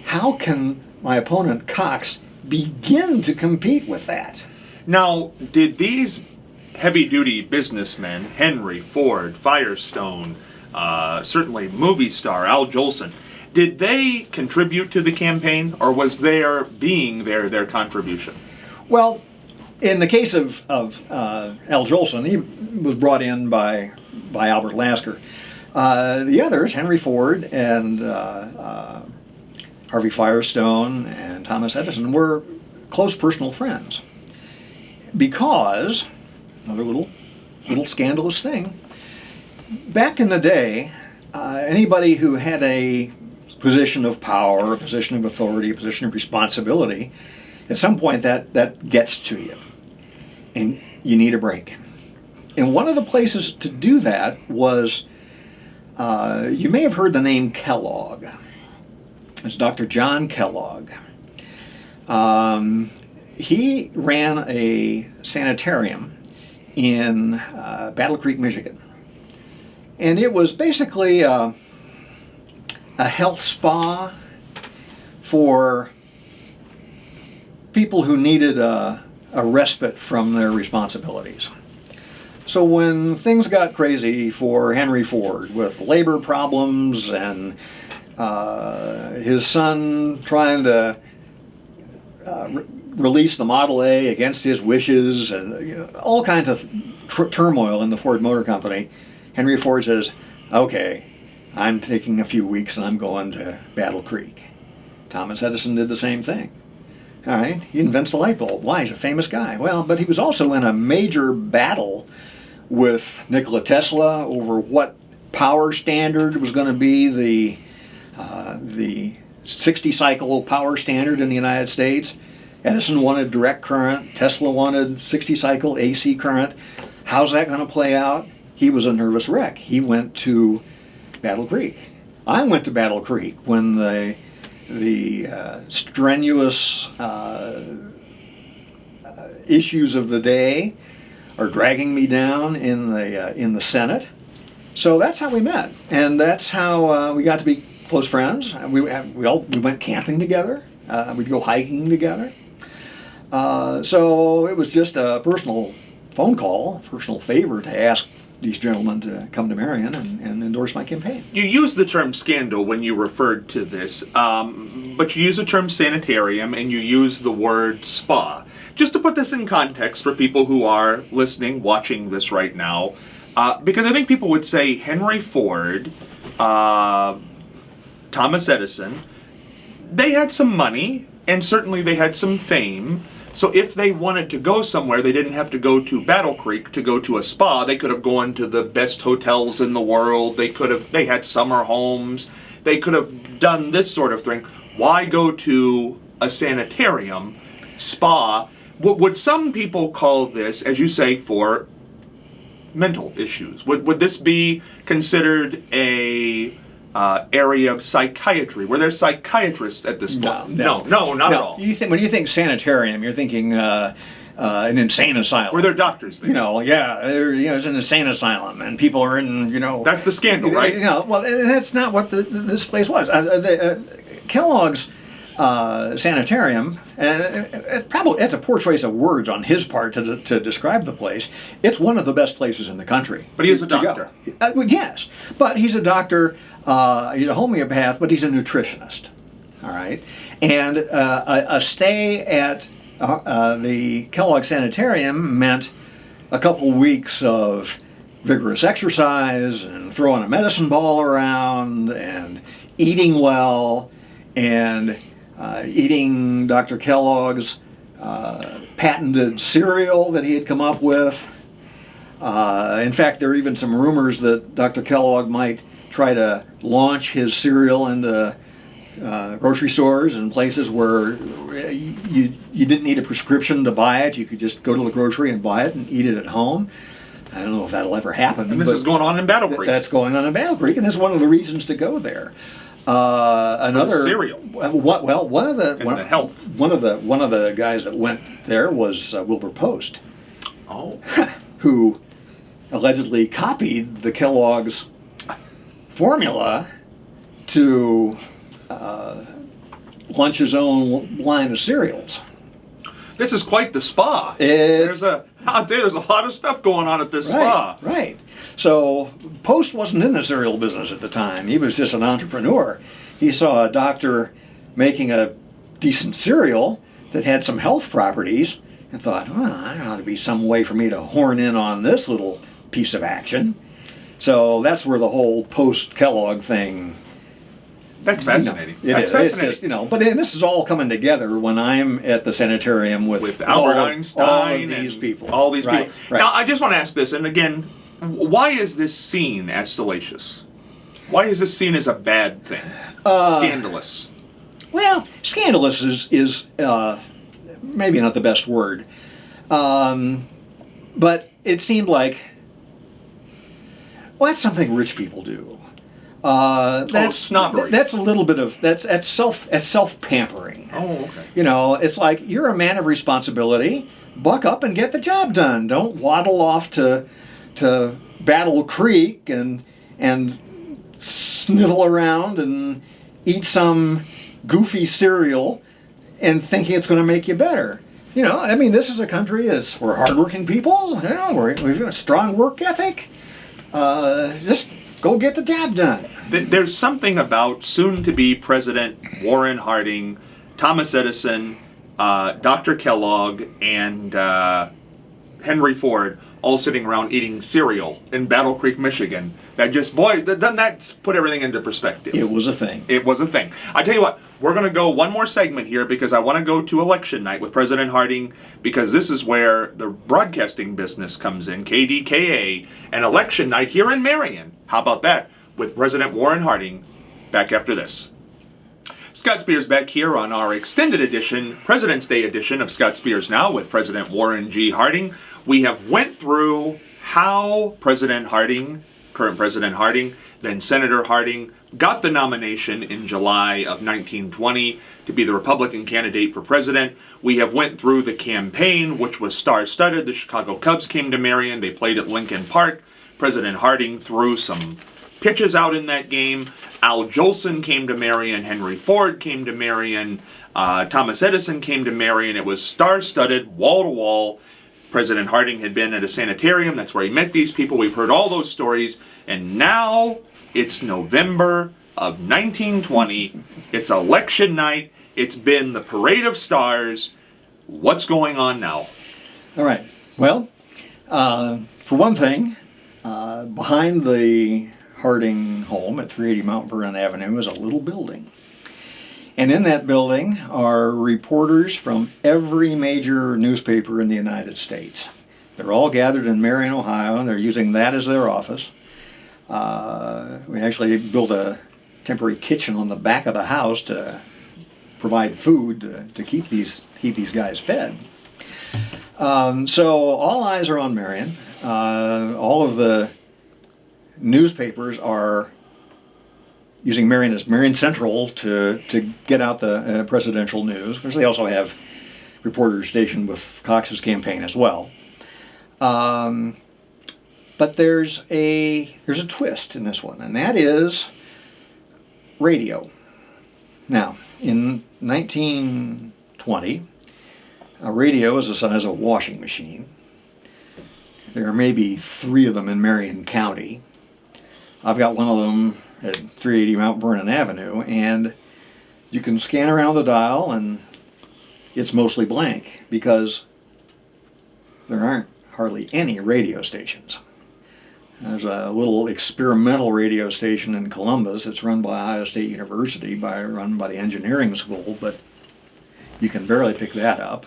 How can my opponent Cox begin to compete with that? Now, did these heavy-duty businessmen, Henry Ford, Firestone, certainly movie star Al Jolson, did they contribute to the campaign, or was their being there their contribution? Well, in the case of Al Jolson, he was brought in by Albert Lasker. The others, Henry Ford and Harvey Firestone and Thomas Edison, were close personal friends. Because, another little scandalous thing, back in the day, anybody who had a position of power, a position of authority, a position of responsibility, at some point that gets to you, and you need a break. And one of the places to do that was, you may have heard the name Kellogg. It's Dr. John Kellogg. He ran a sanitarium in Battle Creek, Michigan. And it was basically a health spa for people who needed a respite from their responsibilities. So when things got crazy for Henry Ford with labor problems and his son trying to release the Model A against his wishes, and all kinds of turmoil in the Ford Motor Company, Henry Ford says, okay, I'm taking a few weeks and I'm going to Battle Creek. Thomas Edison did the same thing. All right, he invents the light bulb. Why? He's a famous guy. Well, but he was also in a major battle with Nikola Tesla over what power standard was going to be the 60-cycle power standard in the United States. Edison wanted direct current. Tesla wanted 60-cycle AC current. How's that going to play out? He was a nervous wreck. He went to Battle Creek. I went to Battle Creek when the strenuous issues of the day are dragging me down in the Senate. So that's how we met, and that's how we got to be close friends. We went camping together. We'd go hiking together. So it was just a personal phone call, personal favor to ask these gentlemen to come to Marion and endorse my campaign. You used the term scandal when you referred to this, but you use the term sanitarium and you use the word spa. Just to put this in context for people who are listening, watching this right now, because I think people would say Henry Ford, Thomas Edison, they had some money and certainly they had some fame. So if they wanted to go somewhere, they didn't have to go to Battle Creek to go to a spa. They could have gone to the best hotels in the world. They had summer homes. They could have done this sort of thing. Why go to a sanitarium, spa? Would some people call this, as you say, for mental issues? Would this be considered a area of psychiatry? Were there psychiatrists at this point? No, not at all. When you think sanitarium, you're thinking an insane asylum. Were there doctors there? It's an insane asylum, and people are in, That's the scandal, right? Well, that's not what this place was. Kellogg's sanitarium, and it's a poor choice of words on his part to describe the place. It's one of the best places in the country. But he is a doctor. Yes, but he's a doctor. He's a homeopath, but he's a nutritionist. All right, and a stay at the Kellogg Sanitarium meant a couple weeks of vigorous exercise and throwing a medicine ball around and eating well and eating Dr. Kellogg's patented cereal that he had come up with. In fact, there are even some rumors that Dr. Kellogg might try to launch his cereal into grocery stores and places where you didn't need a prescription to buy it. You could just go to the grocery and buy it and eat it at home. I don't know if that'll ever happen. And this is going on in Battle Creek. That's going on in Battle Creek, and that's one of the reasons to go there. Another cereal. Well, one of the guys that went there was Wilbur Post, Oh. who allegedly copied the Kellogg's formula to launch his own line of cereals. This is quite the spa. There's a lot of stuff going on at this spa. Right. So Post wasn't in the cereal business at the time. He was just an entrepreneur. He saw a doctor making a decent cereal that had some health properties and thought, there ought to be some way for me to horn in on this little piece of action. So that's where the whole Post-Kellogg thing. That's fascinating. That's fascinating. It's just, but this is all coming together when I'm at the sanitarium with Albert Einstein, all of these people. All these people. Right. Now, I just want to ask this, and again, why is this seen as salacious? Why is this seen as a bad thing? Scandalous. Well, scandalous is maybe not the best word, but it seemed like, that's something rich people do. That's snobbery. That's a little bit of that's self-pampering. Oh, okay. It's like you're a man of responsibility. Buck up and get the job done. Don't waddle off to Battle Creek and snivel around and eat some goofy cereal and thinking it's going to make you better. This is a country we're hardworking people. We've got a strong work ethic. Just go get the job done. There's something about soon-to-be President Warren Harding, Thomas Edison, Dr. Kellogg, and Henry Ford all sitting around eating cereal in Battle Creek, Michigan. That doesn't that put everything into perspective? It was a thing. It was a thing. I tell you what, we're going to go one more segment here because I want to go to election night with President Harding because this is where the broadcasting business comes in, KDKA, and election night here in Marion. How about that? With President Warren Harding. Back after this. Scott Spears back here on our extended edition, President's Day edition of Scott Spears Now with President Warren G. Harding. We have went through how President Harding, current President Harding, then Senator Harding, got the nomination in July of 1920 to be the Republican candidate for president. We have went through the campaign, which was star-studded. The Chicago Cubs came to Marion. They played at Lincoln Park. President Harding threw some pitches out in that game. Al Jolson came to Marion. Henry Ford came to Marion. Thomas Edison came to Marion. It was star-studded, wall-to-wall. President Harding had been at a sanitarium. That's where he met these people. We've heard all those stories. And now it's November of 1920. It's election night. It's been the parade of stars. What's going on now? All right. Well, for one thing, behind the Harding home at 380 Mount Vernon Avenue is a little building. And in that building are reporters from every major newspaper in the United States. They're all gathered in Marion, Ohio, and they're using that as their office. We actually built a temporary kitchen on the back of the house to provide food to keep these guys fed. So all eyes are on Marion. All of the newspapers are using Marion as Marion Central to get out the presidential news, because they also have reporters stationed with Cox's campaign as well. But there's a twist in this one, and that is radio. Now, in 1920, a radio is the size of a washing machine. There are maybe 3 of them in Marion County. I've got one of them at 380 Mount Vernon Avenue, and you can scan around the dial and it's mostly blank because there aren't hardly any radio stations. There's a little experimental radio station in Columbus. It's run by Ohio State University, run by the engineering school, but you can barely pick that up.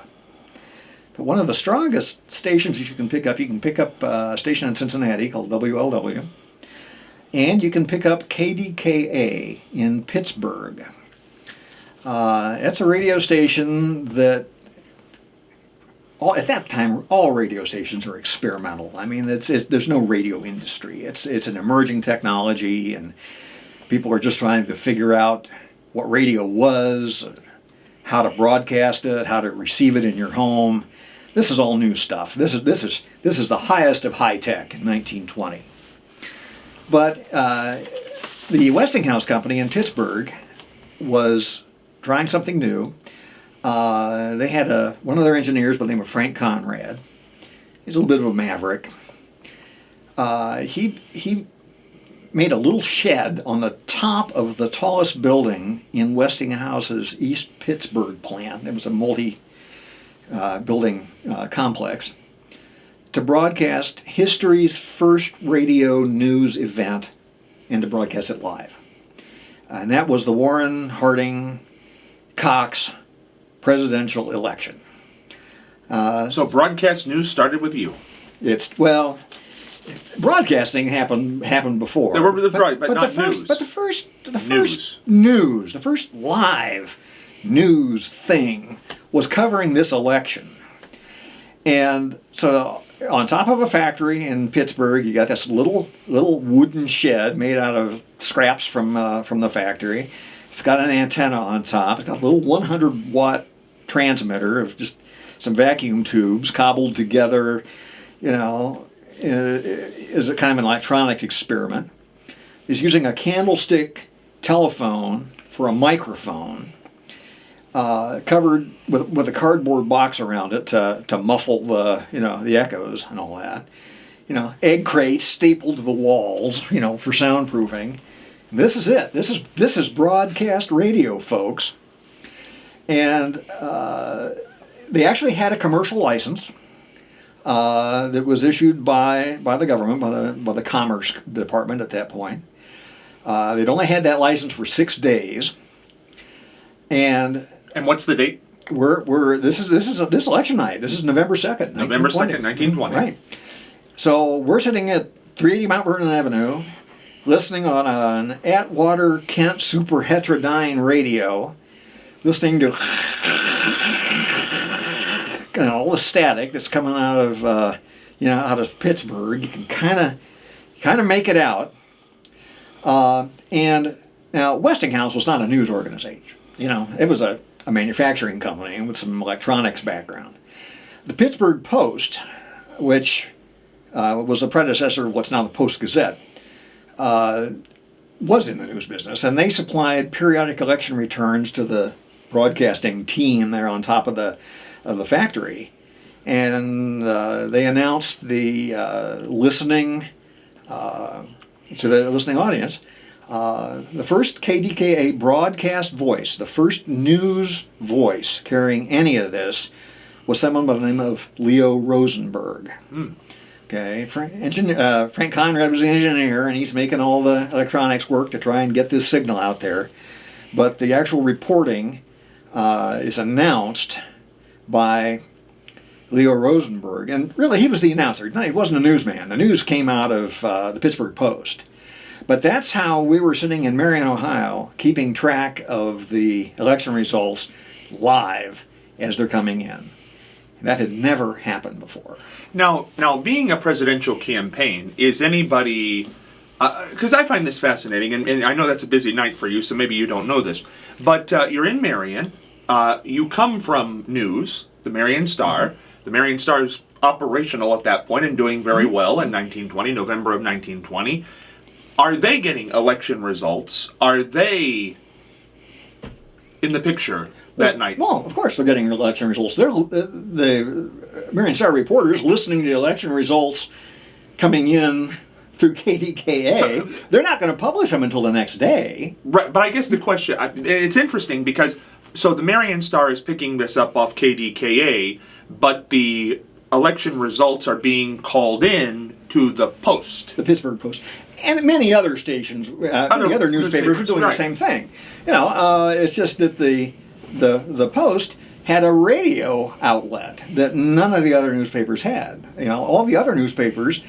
But one of the strongest stations you can pick up a station in Cincinnati called WLW, and you can pick up KDKA in Pittsburgh. It's a radio station that, at that time, all radio stations are experimental. I mean, there's no radio industry. It's an emerging technology, and people are just trying to figure out what radio was, how to broadcast it, how to receive it in your home. This is all new stuff. This is the highest of high tech in 1920. But the Westinghouse Company in Pittsburgh was trying something new. They had one of their engineers by the name of Frank Conrad. He's a little bit of a maverick. He made a little shed on the top of the tallest building in Westinghouse's East Pittsburgh plant. It was a multi-building complex to broadcast history's first radio news event and to broadcast it live. And that was the Warren Harding Cox presidential election. So broadcast news started with you. Broadcasting happened before. But not news. news. But the first news, the first live news thing was covering this election. And so on top of a factory in Pittsburgh, you got this little wooden shed made out of scraps from the factory. It's got an antenna on top. It's got a little 100-watt transmitter of just some vacuum tubes cobbled together, is a kind of an electronics experiment. Is using a candlestick telephone for a microphone, covered with a cardboard box around it to muffle the echoes and all that. Egg crates stapled to the walls, for soundproofing. This is it. This is broadcast radio, folks. And they actually had a commercial license that was issued by the government, by the Commerce Department at that point. They'd only had that license for 6 days. And what's the date? This is election night. This is November 2nd, November 2nd, 1920. Right. So we're sitting at 380 Mount Vernon Avenue, listening on an Atwater Kent super heterodyne radio, listening to all the static that's coming out of Pittsburgh. You can kind of make it out. And now Westinghouse was not a news organization. It was a manufacturing company with some electronics background. The Pittsburgh Post, which was a predecessor of what's now the Post-Gazette, was in the news business, and they supplied periodic election returns to the broadcasting team there on top of the factory, and they announced the listening to the listening audience. The first KDKA broadcast voice, the first news voice carrying any of this, was someone by the name of Leo Rosenberg. Okay, Frank Conrad was the engineer, and he's making all the electronics work to try and get this signal out there. But the actual reporting is announced by Leo Rosenberg, and really he was the announcer. No, he wasn't a newsman. The news came out of the Pittsburgh Post. But that's how we were sitting in Marion, Ohio, keeping track of the election results live as they're coming in. That had never happened before. Now, being a presidential campaign, is anybody... Because I find this fascinating, and I know that's a busy night for you, so maybe you don't know this. But you're in Marion. You come from news, the Marion Star. The Marion Star is operational at that point and doing very well in 1920, November of 1920. Are they getting election results? Are they in the picture that night? Well, of course they're getting election results. The Marion Star reporters listening to the election results coming in through KDKA. So, they're not going to publish them until the next day. Right, but I guess the question, it's interesting because, so the Marion Star is picking this up off KDKA, but the election results are being called in to the Post. The Pittsburgh Post, and many other stations, many other newspapers are doing right. the same thing. It's just that the Post had a radio outlet that none of the other newspapers had. All the other newspapers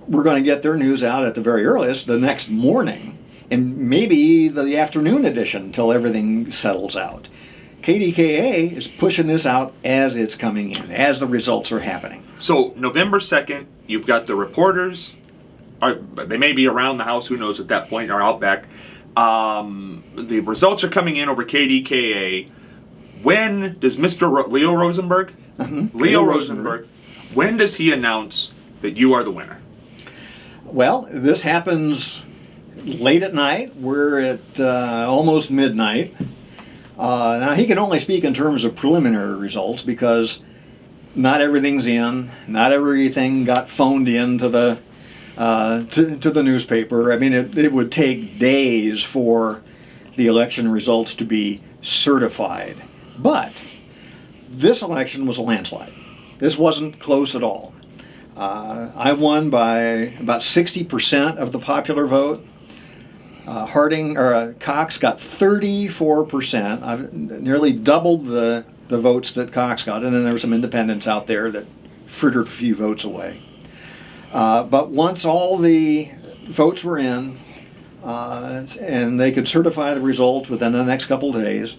were going to get their news out at the very earliest the next morning, and maybe the afternoon edition until everything settles out. KDKA is pushing this out as it's coming in, as the results are happening. So November 2nd, you've got the reporters. They may be around the house, who knows at that point, or out back. The results are coming in over KDKA. When does Mr. Leo Rosenberg? Mm-hmm. Leo Rosenberg, when does he announce that you are the winner? Well, this happens late at night. We're at almost midnight. Now, he can only speak in terms of preliminary results because not everything's in. Not everything got phoned in to the newspaper. I mean, it would take days for the election results to be certified. But this election was a landslide. This wasn't close at all. I won by about 60% of the popular vote. Cox got 34%. I've nearly doubled the votes that Cox got, and then there were some independents out there that frittered a few votes away. But once all the votes were in, and they could certify the results within the next couple of days,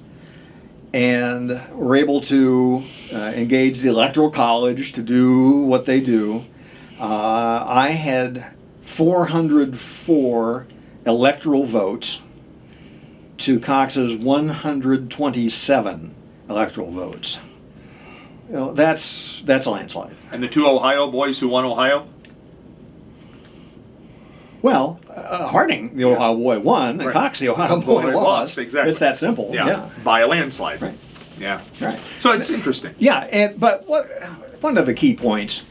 and were able to engage the Electoral College to do what they do, I had 404 electoral votes to Cox's 127 electoral votes. That's a landslide. And the two Ohio boys who won Ohio? Well, Harding, the Ohio boy, won, and Right. Cox, the Ohio boy, lost. Exactly. It's that simple. Yeah. By a landslide. Right. Yeah. Right. So it's interesting. Yeah, but one of the key points,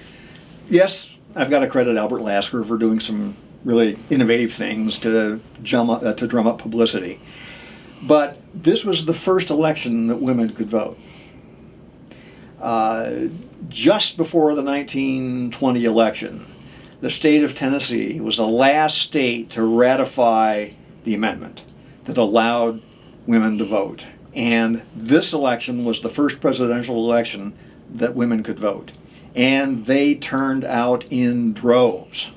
yes, I've got to credit Albert Lasker for doing some really innovative things to drum up publicity. But this was the first election that women could vote. Just before the 1920 election, the state of Tennessee was the last state to ratify the amendment that allowed women to vote. And this election was the first presidential election that women could vote. And they turned out in droves.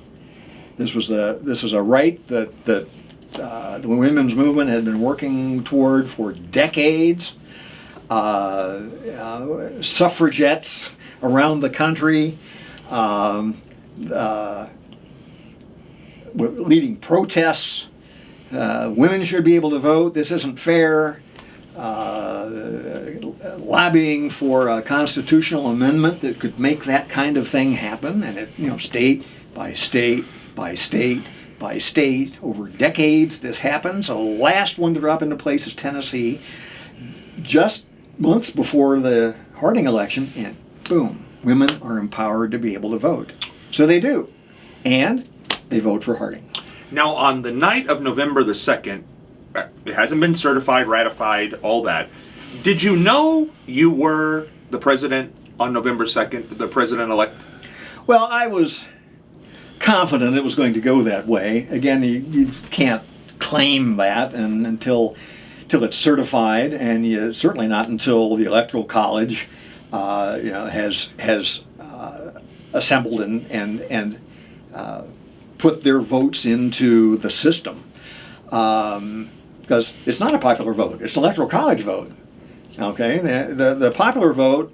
This was a right that the women's movement had been working toward for decades. Suffragettes around the country, leading protests. Women should be able to vote. This isn't fair. Lobbying for a constitutional amendment that could make that kind of thing happen, and state by state by state by state over decades this happens. The last one to drop into place is Tennessee, just months before the Harding election, and boom, women are empowered to be able to vote. So they do, and they vote for Harding. Now, on the night of November the 2nd, it hasn't been certified, ratified, all that. Did you know you were the president on November 2nd, the president-elect? Well, I was confident it was going to go that way. Again, you can't claim that until it's certified, and certainly not until the Electoral College has assembled and put their votes into the system. Because it's not a popular vote; it's an Electoral College vote. Okay, the popular vote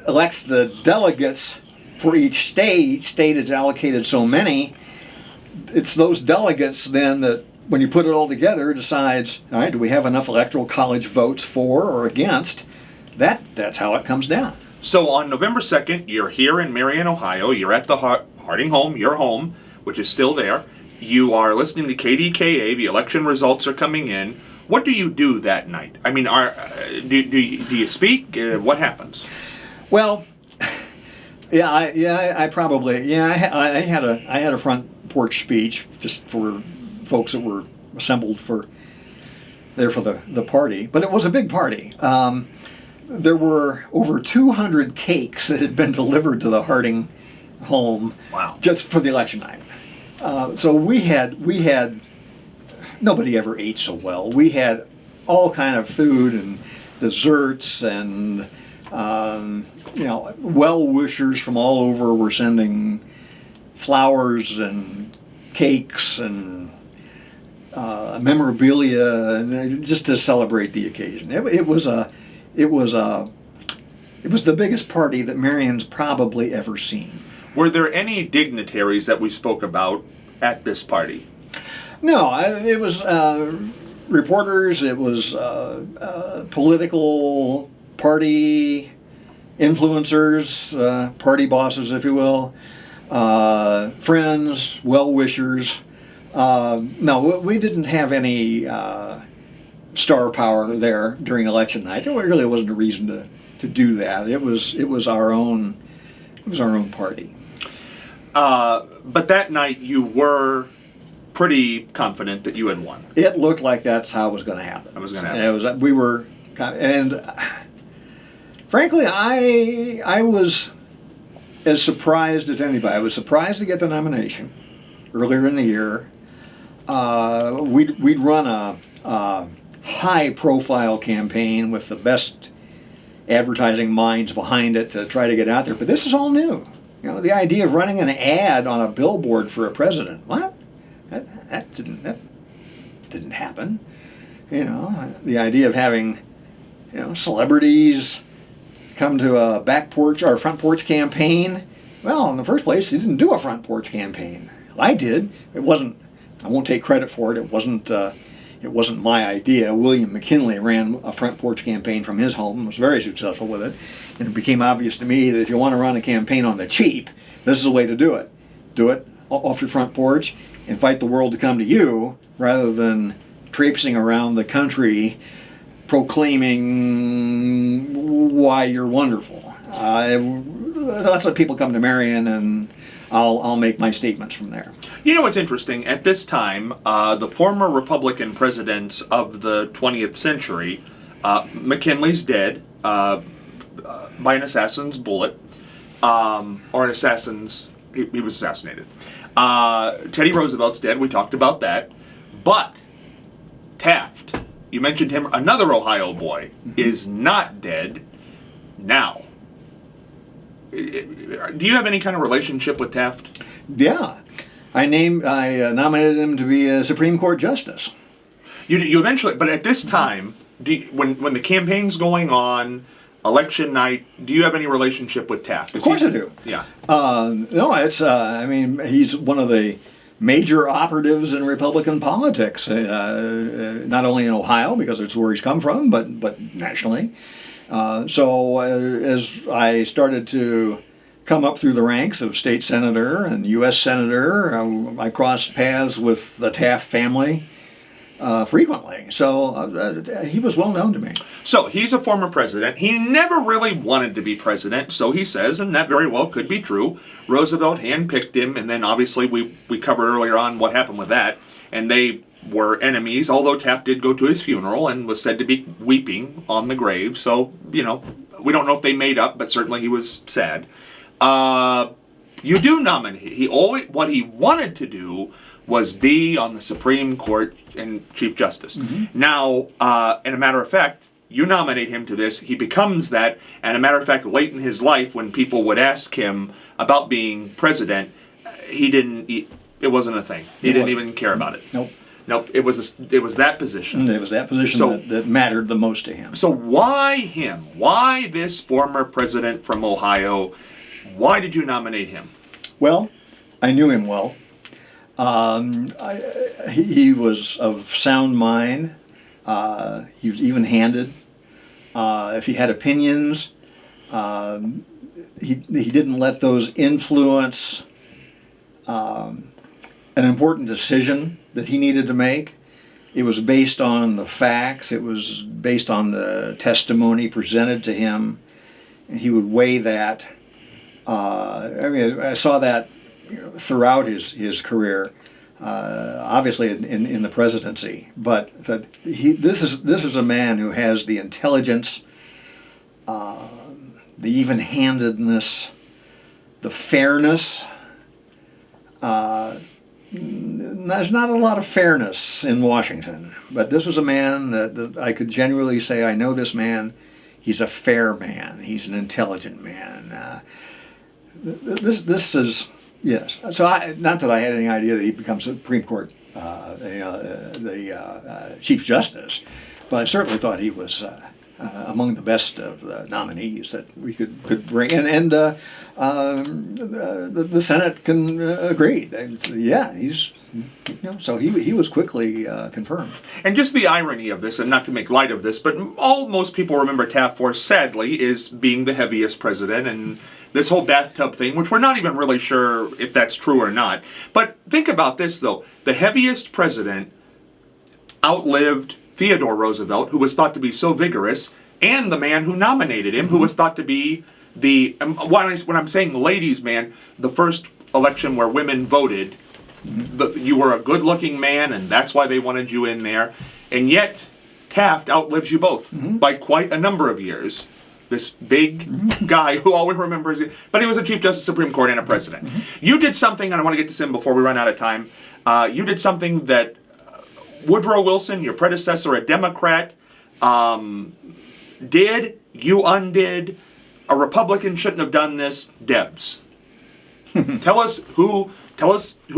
elects the delegates for each state. Each state is allocated so many. It's those delegates then that, when you put it all together, decides, all right, do we have enough Electoral College votes for or against? That's how it comes down. So on November 2nd, you're here in Marion, Ohio. You're at the Harding home, your home, which is still there. You are listening to KDKA. The election results are coming in. What do you do that night? I mean, do you speak? What happens? Well, I probably I had a front porch speech just for folks that were assembled for the party, but it was a big party. there were over 200 cakes that had been delivered to the Harding home. Wow. Just for the election night. So we had nobody ever ate so well. We had all kind of food and desserts and well-wishers from all over were sending flowers and cakes and memorabilia, and just to celebrate the occasion. It was the biggest party that Marion's probably ever seen. Were there any dignitaries that we spoke about at this party? No, it was reporters. It was political party influencers, party bosses, if you will, friends, well-wishers. No, we didn't have any star power there during election night. There really wasn't a reason to do that. It was our own party. But that night you were pretty confident that you had won. It looked like that's how it was going to happen. That was going to happen. We were, and frankly, I was as surprised as anybody. I was surprised to get the nomination earlier in the year. We'd run a high-profile campaign with the best advertising minds behind it to try to get out there. But this is all new. The idea of running an ad on a billboard for a president. What? That didn't happen. The idea of having, celebrities come to a back porch or front porch campaign. Well, in the first place, he didn't do a front porch campaign. I did. It wasn't. I won't take credit for it. It wasn't my idea. William McKinley ran a front porch campaign from his home and was very successful with it. And it became obvious to me that if you want to run a campaign on the cheap, this is the way to do it. Do it off your front porch, invite the world to come to you rather than traipsing around the country proclaiming why you're wonderful. Let's let people come to Marion, and I'll make my statements from there. You know what's interesting? At this time, the former Republican presidents of the 20th century, McKinley's dead by an assassin's bullet, or an assassin's, he was assassinated. Teddy Roosevelt's dead, we talked about that. But Taft, you mentioned him, another Ohio boy, is not dead now. Do you have any kind of relationship with Taft? Yeah. I nominated him to be a Supreme Court justice. You eventually, but at this time, when the campaign's going on, election night, do you have any relationship with Taft? Of course I do. Yeah. No, it's, he's one of the major operatives in Republican politics, not only in Ohio, because it's where he's come from, but nationally. So as I started to come up through the ranks of state senator and U.S. senator, I crossed paths with the Taft family frequently. So he was well known to me. So he's a former president. He never really wanted to be president, so he says, and that very well could be true. Roosevelt handpicked him, and then obviously we covered earlier on what happened with that, and they were enemies, although Taft did go to his funeral and was said to be weeping on the grave. So, we don't know if they made up, but certainly he was sad. You do nominate. What he wanted to do was be on the Supreme Court and Chief Justice. Mm-hmm. Now, in a matter of fact, you nominate him to this, he becomes that, and a matter of fact, late in his life, when people would ask him about being president, it wasn't a thing. He didn't even care about it. Nope, it was that position. It was that position that mattered the most to him. So why him? Why this former president from Ohio? Why did you nominate him? Well, I knew him well. He was of sound mind. He was even-handed. If he had opinions, he didn't let those influence an important decision that he needed to make. It was based on the facts. It was based on the testimony presented to him. And he would weigh that. I saw that throughout his career, obviously in the presidency. But this is a man who has the intelligence the even-handedness, the fairness. There's not a lot of fairness in Washington, but this was a man that I could genuinely say, I know this man. He's a fair man. He's an intelligent man. This is, yes. So not that I had any idea that he'd become Supreme Court, the Chief Justice, but I certainly thought he was among the best of the nominees that we could bring in, and the Senate can agree. Yeah, he's, so he was quickly confirmed. And just the irony of this, and not to make light of this, but all most people remember Taft for, sadly, is being the heaviest president, and this whole bathtub thing, which we're not even really sure if that's true or not. But think about this, though. The heaviest president outlived Theodore Roosevelt, who was thought to be so vigorous, and the man who nominated him, who was thought to be when I'm saying ladies' man, the first election where women voted, you were a good-looking man, and that's why they wanted you in there. And yet, Taft outlives you both by quite a number of years. This big guy who all we remember is, but he was a Chief Justice of the Supreme Court and a president. You did something, and I want to get this in before we run out of time. You did something that Woodrow Wilson, your predecessor, a Democrat, did. You undid. A Republican shouldn't have done this. Debs. Tell us who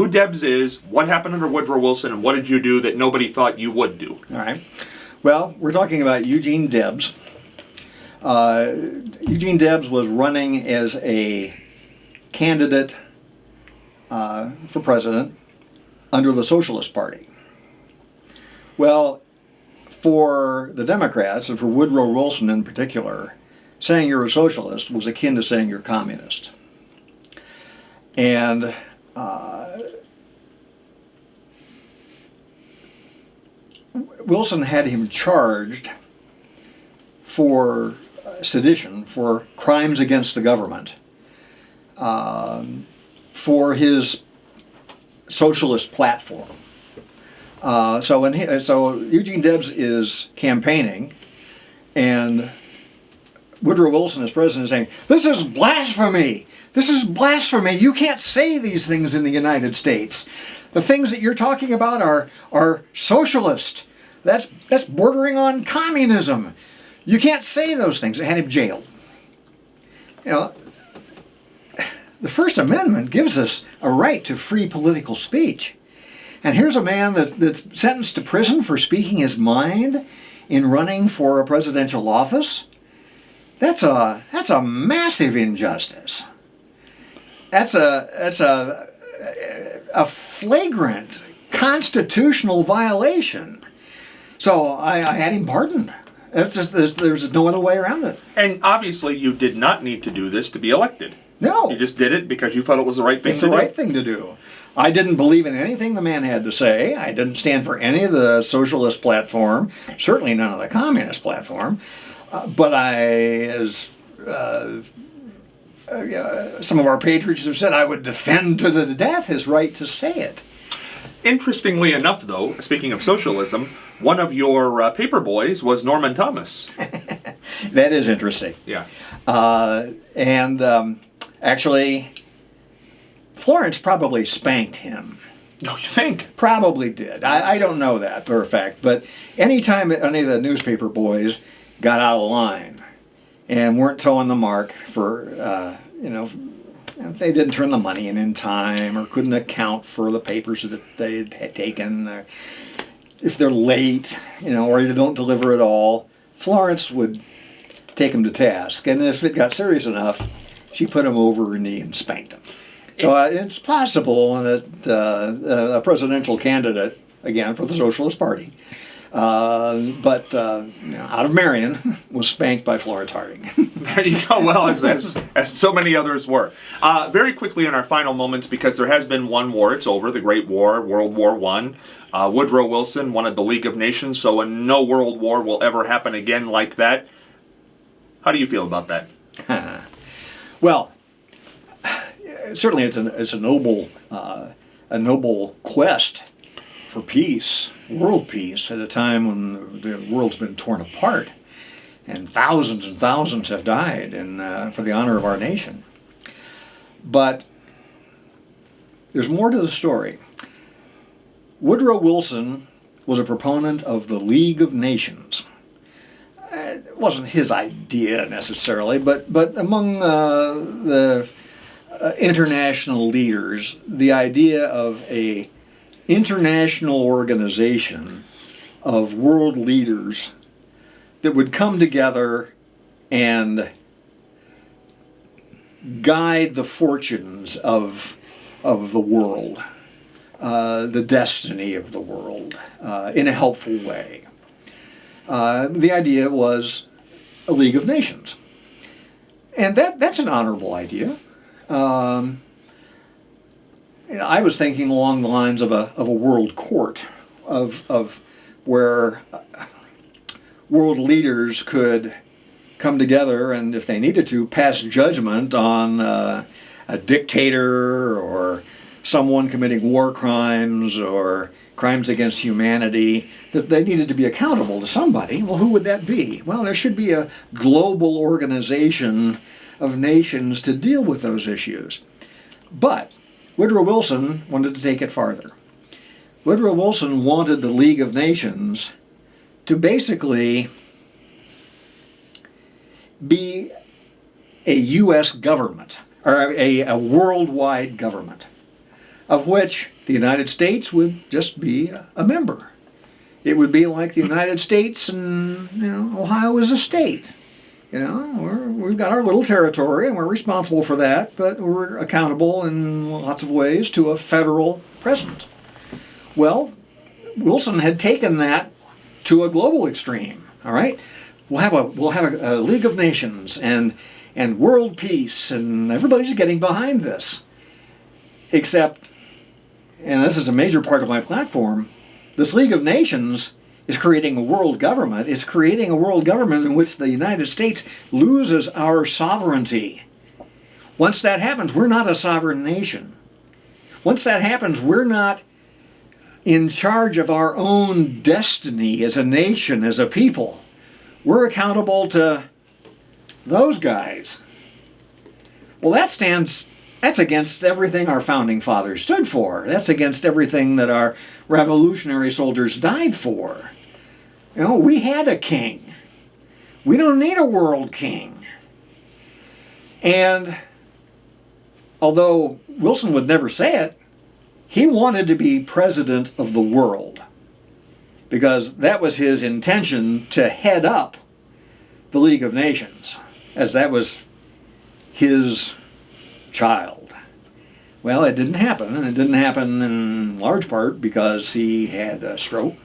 Debs is, what happened under Woodrow Wilson, and what did you do that nobody thought you would do? All right. Well, we're talking about Eugene Debs. Eugene Debs was running as a candidate for president under the Socialist Party. Well, for the Democrats, and for Woodrow Wilson in particular, saying you're a socialist was akin to saying you're communist. And Wilson had him charged for sedition, for crimes against the government, for his socialist platform. So Eugene Debs is campaigning, and Woodrow Wilson as president is saying, "This is blasphemy! This is blasphemy! You can't say these things in the United States. The things that you're talking about are socialist. That's bordering on communism. You can't say those things." It had him jailed. The First Amendment gives us a right to free political speech. And here's a man that's sentenced to prison for speaking his mind in running for a presidential office. That's a massive injustice. That's a flagrant constitutional violation. So I had him pardoned. There's no other way around it. And obviously you did not need to do this to be elected. No. You just did it because you felt it was the right thing to do. It's the right thing to do. I didn't believe in anything the man had to say. I didn't stand for any of the socialist platform, certainly none of the communist platform. But as some of our patriots have said, I would defend to the death his right to say it. Interestingly enough, though, speaking of socialism, one of your paper boys was Norman Thomas. That is interesting. Yeah. Actually, Florence probably spanked him. Oh, you think? Probably did. I don't know that for a fact, but anytime any of the newspaper boys got out of line and weren't towing the mark for, if they didn't turn the money in time or couldn't account for the papers that they had taken, if they're late, or you don't deliver at all, Florence would take them to task. And if it got serious enough, she put them over her knee and spanked them. So it's possible that a presidential candidate, again, for the Socialist Party, but out of Marion, was spanked by Florence Harding. There you go. Well, as so many others were. Very quickly in our final moments, because there has been one war, it's over, the Great War, World War I. Woodrow Wilson wanted the League of Nations, so no world war will ever happen again like that. How do you feel about that? Well, certainly it's a noble quest for peace, world peace, at a time when the world's been torn apart. and thousands have died for the honor of our nation. But there's more to the story. Woodrow Wilson was a proponent of the League of Nations. It wasn't his idea necessarily, but among the international leaders, the idea of a international organization of world leaders that would come together and guide the fortunes of the world, the destiny of the world, in a helpful way. The idea was a League of Nations. And that's an honorable idea. I was thinking along the lines of a world court, of where world leaders could come together and, if they needed to, pass judgment on a dictator or someone committing war crimes or crimes against humanity, that they needed to be accountable to somebody. Well, who would that be? Well, there should be a global organization of nations to deal with those issues. But Woodrow Wilson wanted to take it farther. Woodrow Wilson wanted the League of Nations to basically be a U.S. government, or a worldwide government, of which the United States would just be a member. It would be like the United States and, Ohio is a state. We've got our little territory and we're responsible for that, but we're accountable in lots of ways to a federal president. Well, Wilson had taken that to a global extreme. All right, we'll have a League of Nations and world peace, and everybody's getting behind this. Except, and this is a major part of my platform, this League of Nations is creating a world government. It's creating a world government in which the United States loses our sovereignty. Once that happens, we're not a sovereign nation. Once that happens, we're not in charge of our own destiny as a nation, as a people. We're accountable to those guys. Well, that's against everything our founding fathers stood for. That's against everything that our revolutionary soldiers died for. We had a king. We don't need a world king. And although Wilson would never say it, he wanted to be president of the world, because that was his intention, to head up the League of Nations, as that was his child. Well, it didn't happen, and it didn't happen in large part because he had a stroke.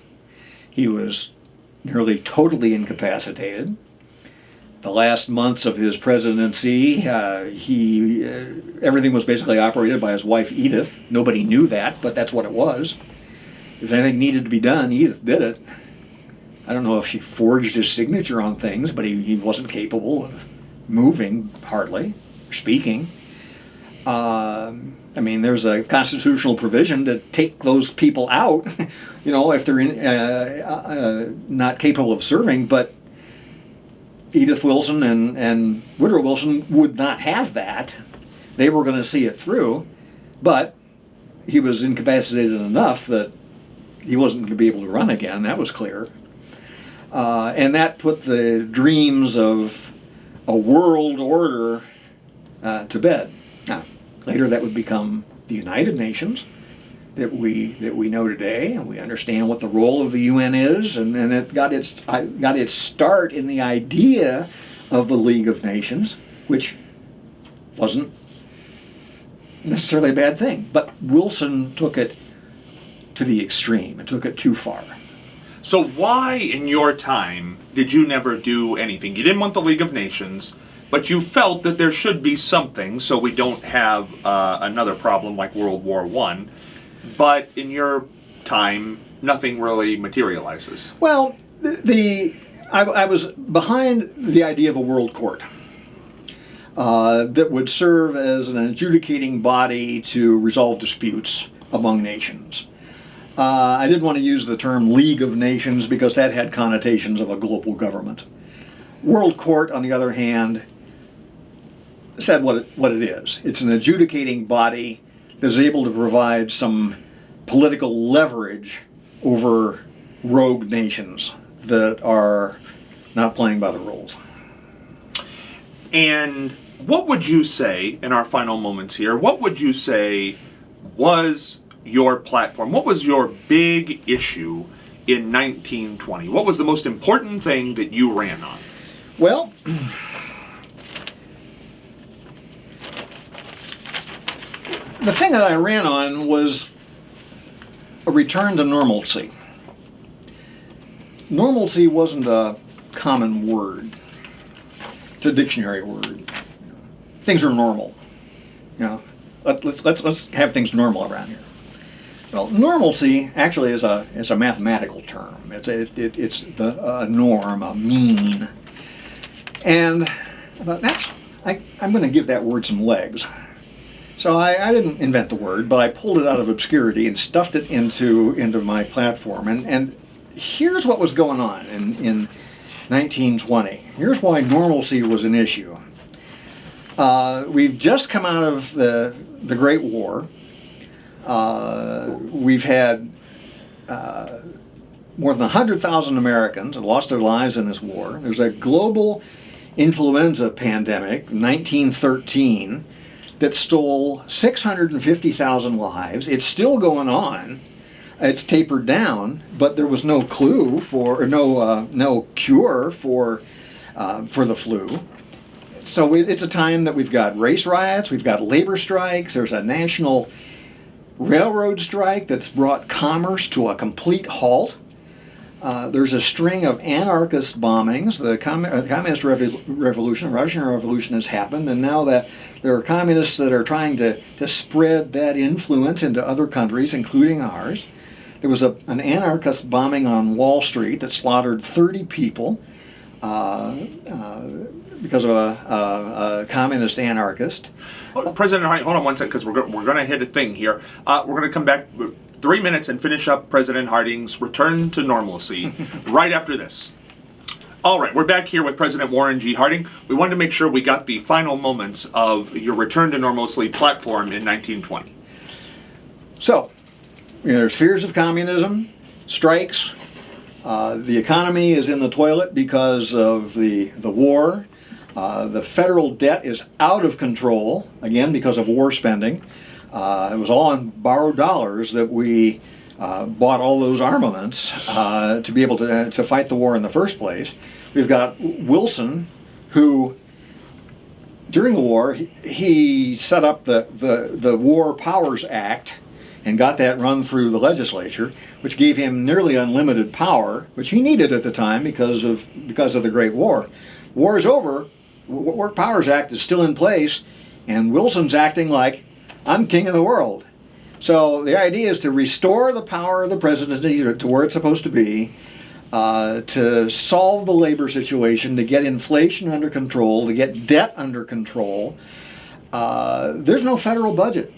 He was nearly totally incapacitated. The last months of his presidency, everything was basically operated by his wife, Edith. Nobody knew that, but that's what it was. If anything needed to be done, Edith did it. I don't know if she forged his signature on things, but he wasn't capable of moving, hardly, or speaking. There's a constitutional provision to take those people out, if they're not capable of serving, but Edith Wilson and Woodrow Wilson would not have that. They were going to see it through, but he was incapacitated enough that he wasn't going to be able to run again. That was clear. And that put the dreams of a world order to bed. Now, later that would become the United Nations that we know today, and we understand what the role of the UN is, and it got its start in the idea of the League of Nations, which wasn't necessarily a bad thing. But Wilson took it to the extreme and took it too far. So why, in your time, did you never do anything? You didn't want the League of Nations, but you felt that there should be something so we don't have another problem like World War I. But in your time, nothing really materializes. Well, I was behind the idea of a world court that would serve as an adjudicating body to resolve disputes among nations. I didn't want to use the term League of Nations because that had connotations of a global government. World Court, on the other hand, said what it is. It's an adjudicating body that is able to provide some political leverage over rogue nations that are not playing by the rules. And what would you say, in our final moments here, what would you say was your platform? What was your big issue in 1920? What was the most important thing that you ran on? Well, the thing that I ran on was a return to normalcy. Normalcy wasn't a common word. It's a dictionary word. Things are normal. You know, let's have things normal around here. Well, normalcy actually is a mathematical term. It's a norm, a mean. And I thought I'm going to give that word some legs. So I didn't invent the word, but I pulled it out of obscurity and stuffed it into my platform. And here's what was going on in 1920. Here's why normalcy was an issue. We've just come out of the Great War. We've had more than 100,000 Americans have lost their lives in this war. There's a global influenza pandemic, 1913, that stole 650,000 lives. It's still going on. It's tapered down, but there was no clue for, or no cure for the flu. So it's a time that we've got race riots, we've got labor strikes, there's a national railroad strike that's brought commerce to a complete halt. There's a string of anarchist bombings. The communist revolution, Russian Revolution has happened, and now that there are communists that are trying to spread that influence into other countries, including ours. There was an anarchist bombing on Wall Street that slaughtered 30 people because of a communist anarchist. President Harding, hold on one second, because we're going to hit a thing here. We're going to come back 3 minutes and finish up President Harding's return to normalcy right after this. All right, we're back here with President Warren G. Harding. We wanted to make sure we got the final moments of your return to normalcy platform in 1920. So, there's fears of communism, strikes. The economy is in the toilet because of the war. The federal debt is out of control, again, because of war spending. It was all on borrowed dollars that we bought all those armaments to be able to fight the war in the first place. We've got Wilson, who, during the war, he set up the War Powers Act and got that run through the legislature, which gave him nearly unlimited power, which he needed at the time because of the Great War. War is over. War Powers Act is still in place, and Wilson's acting like, I'm king of the world. So the idea is to restore the power of the presidency to where it's supposed to be, to solve the labor situation, to get inflation under control, to get debt under control. There's no federal budget.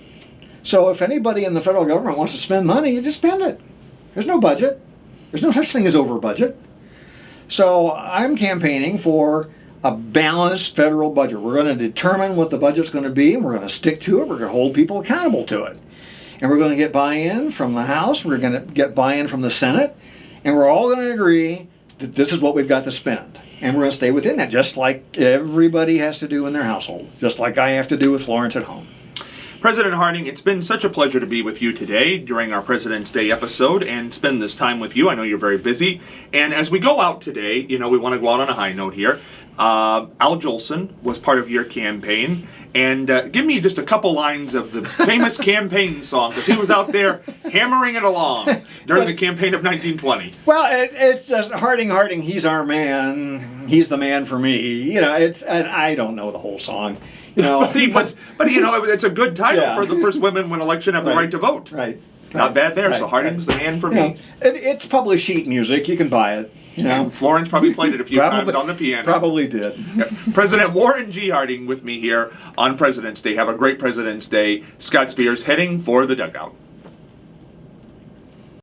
So if anybody in the federal government wants to spend money, you just spend it. There's no budget. There's no such thing as over budget. So I'm campaigning for a balanced federal budget. We're going to determine what the budget's going to be, and we're going to stick to it. We're going to hold people accountable to it. And we're going to get buy-in from the House. We're going to get buy-in from the Senate. And we're all going to agree that this is what we've got to spend. And we're going to stay within that, just like everybody has to do in their household, just like I have to do with Florence at home. President Harding, it's been such a pleasure to be with you today during our President's Day episode and spend this time with you. I know you're very busy. And as we go out today, we want to go out on a high note here. Al Jolson was part of your campaign. And give me just a couple lines of the famous campaign song, because he was out there hammering it along during the campaign of 1920. Well, it's just Harding, he's our man. He's the man for me. I don't know the whole song. But it's a good title for the first women when election have the right to vote. Right. Not bad there. So Harding's the man for me. It's published sheet music. You can buy it. Florence probably played it a few times on the piano. Probably did. President Warren G. Harding with me here on President's Day. Have a great President's Day. Scott Spears heading for the dugout.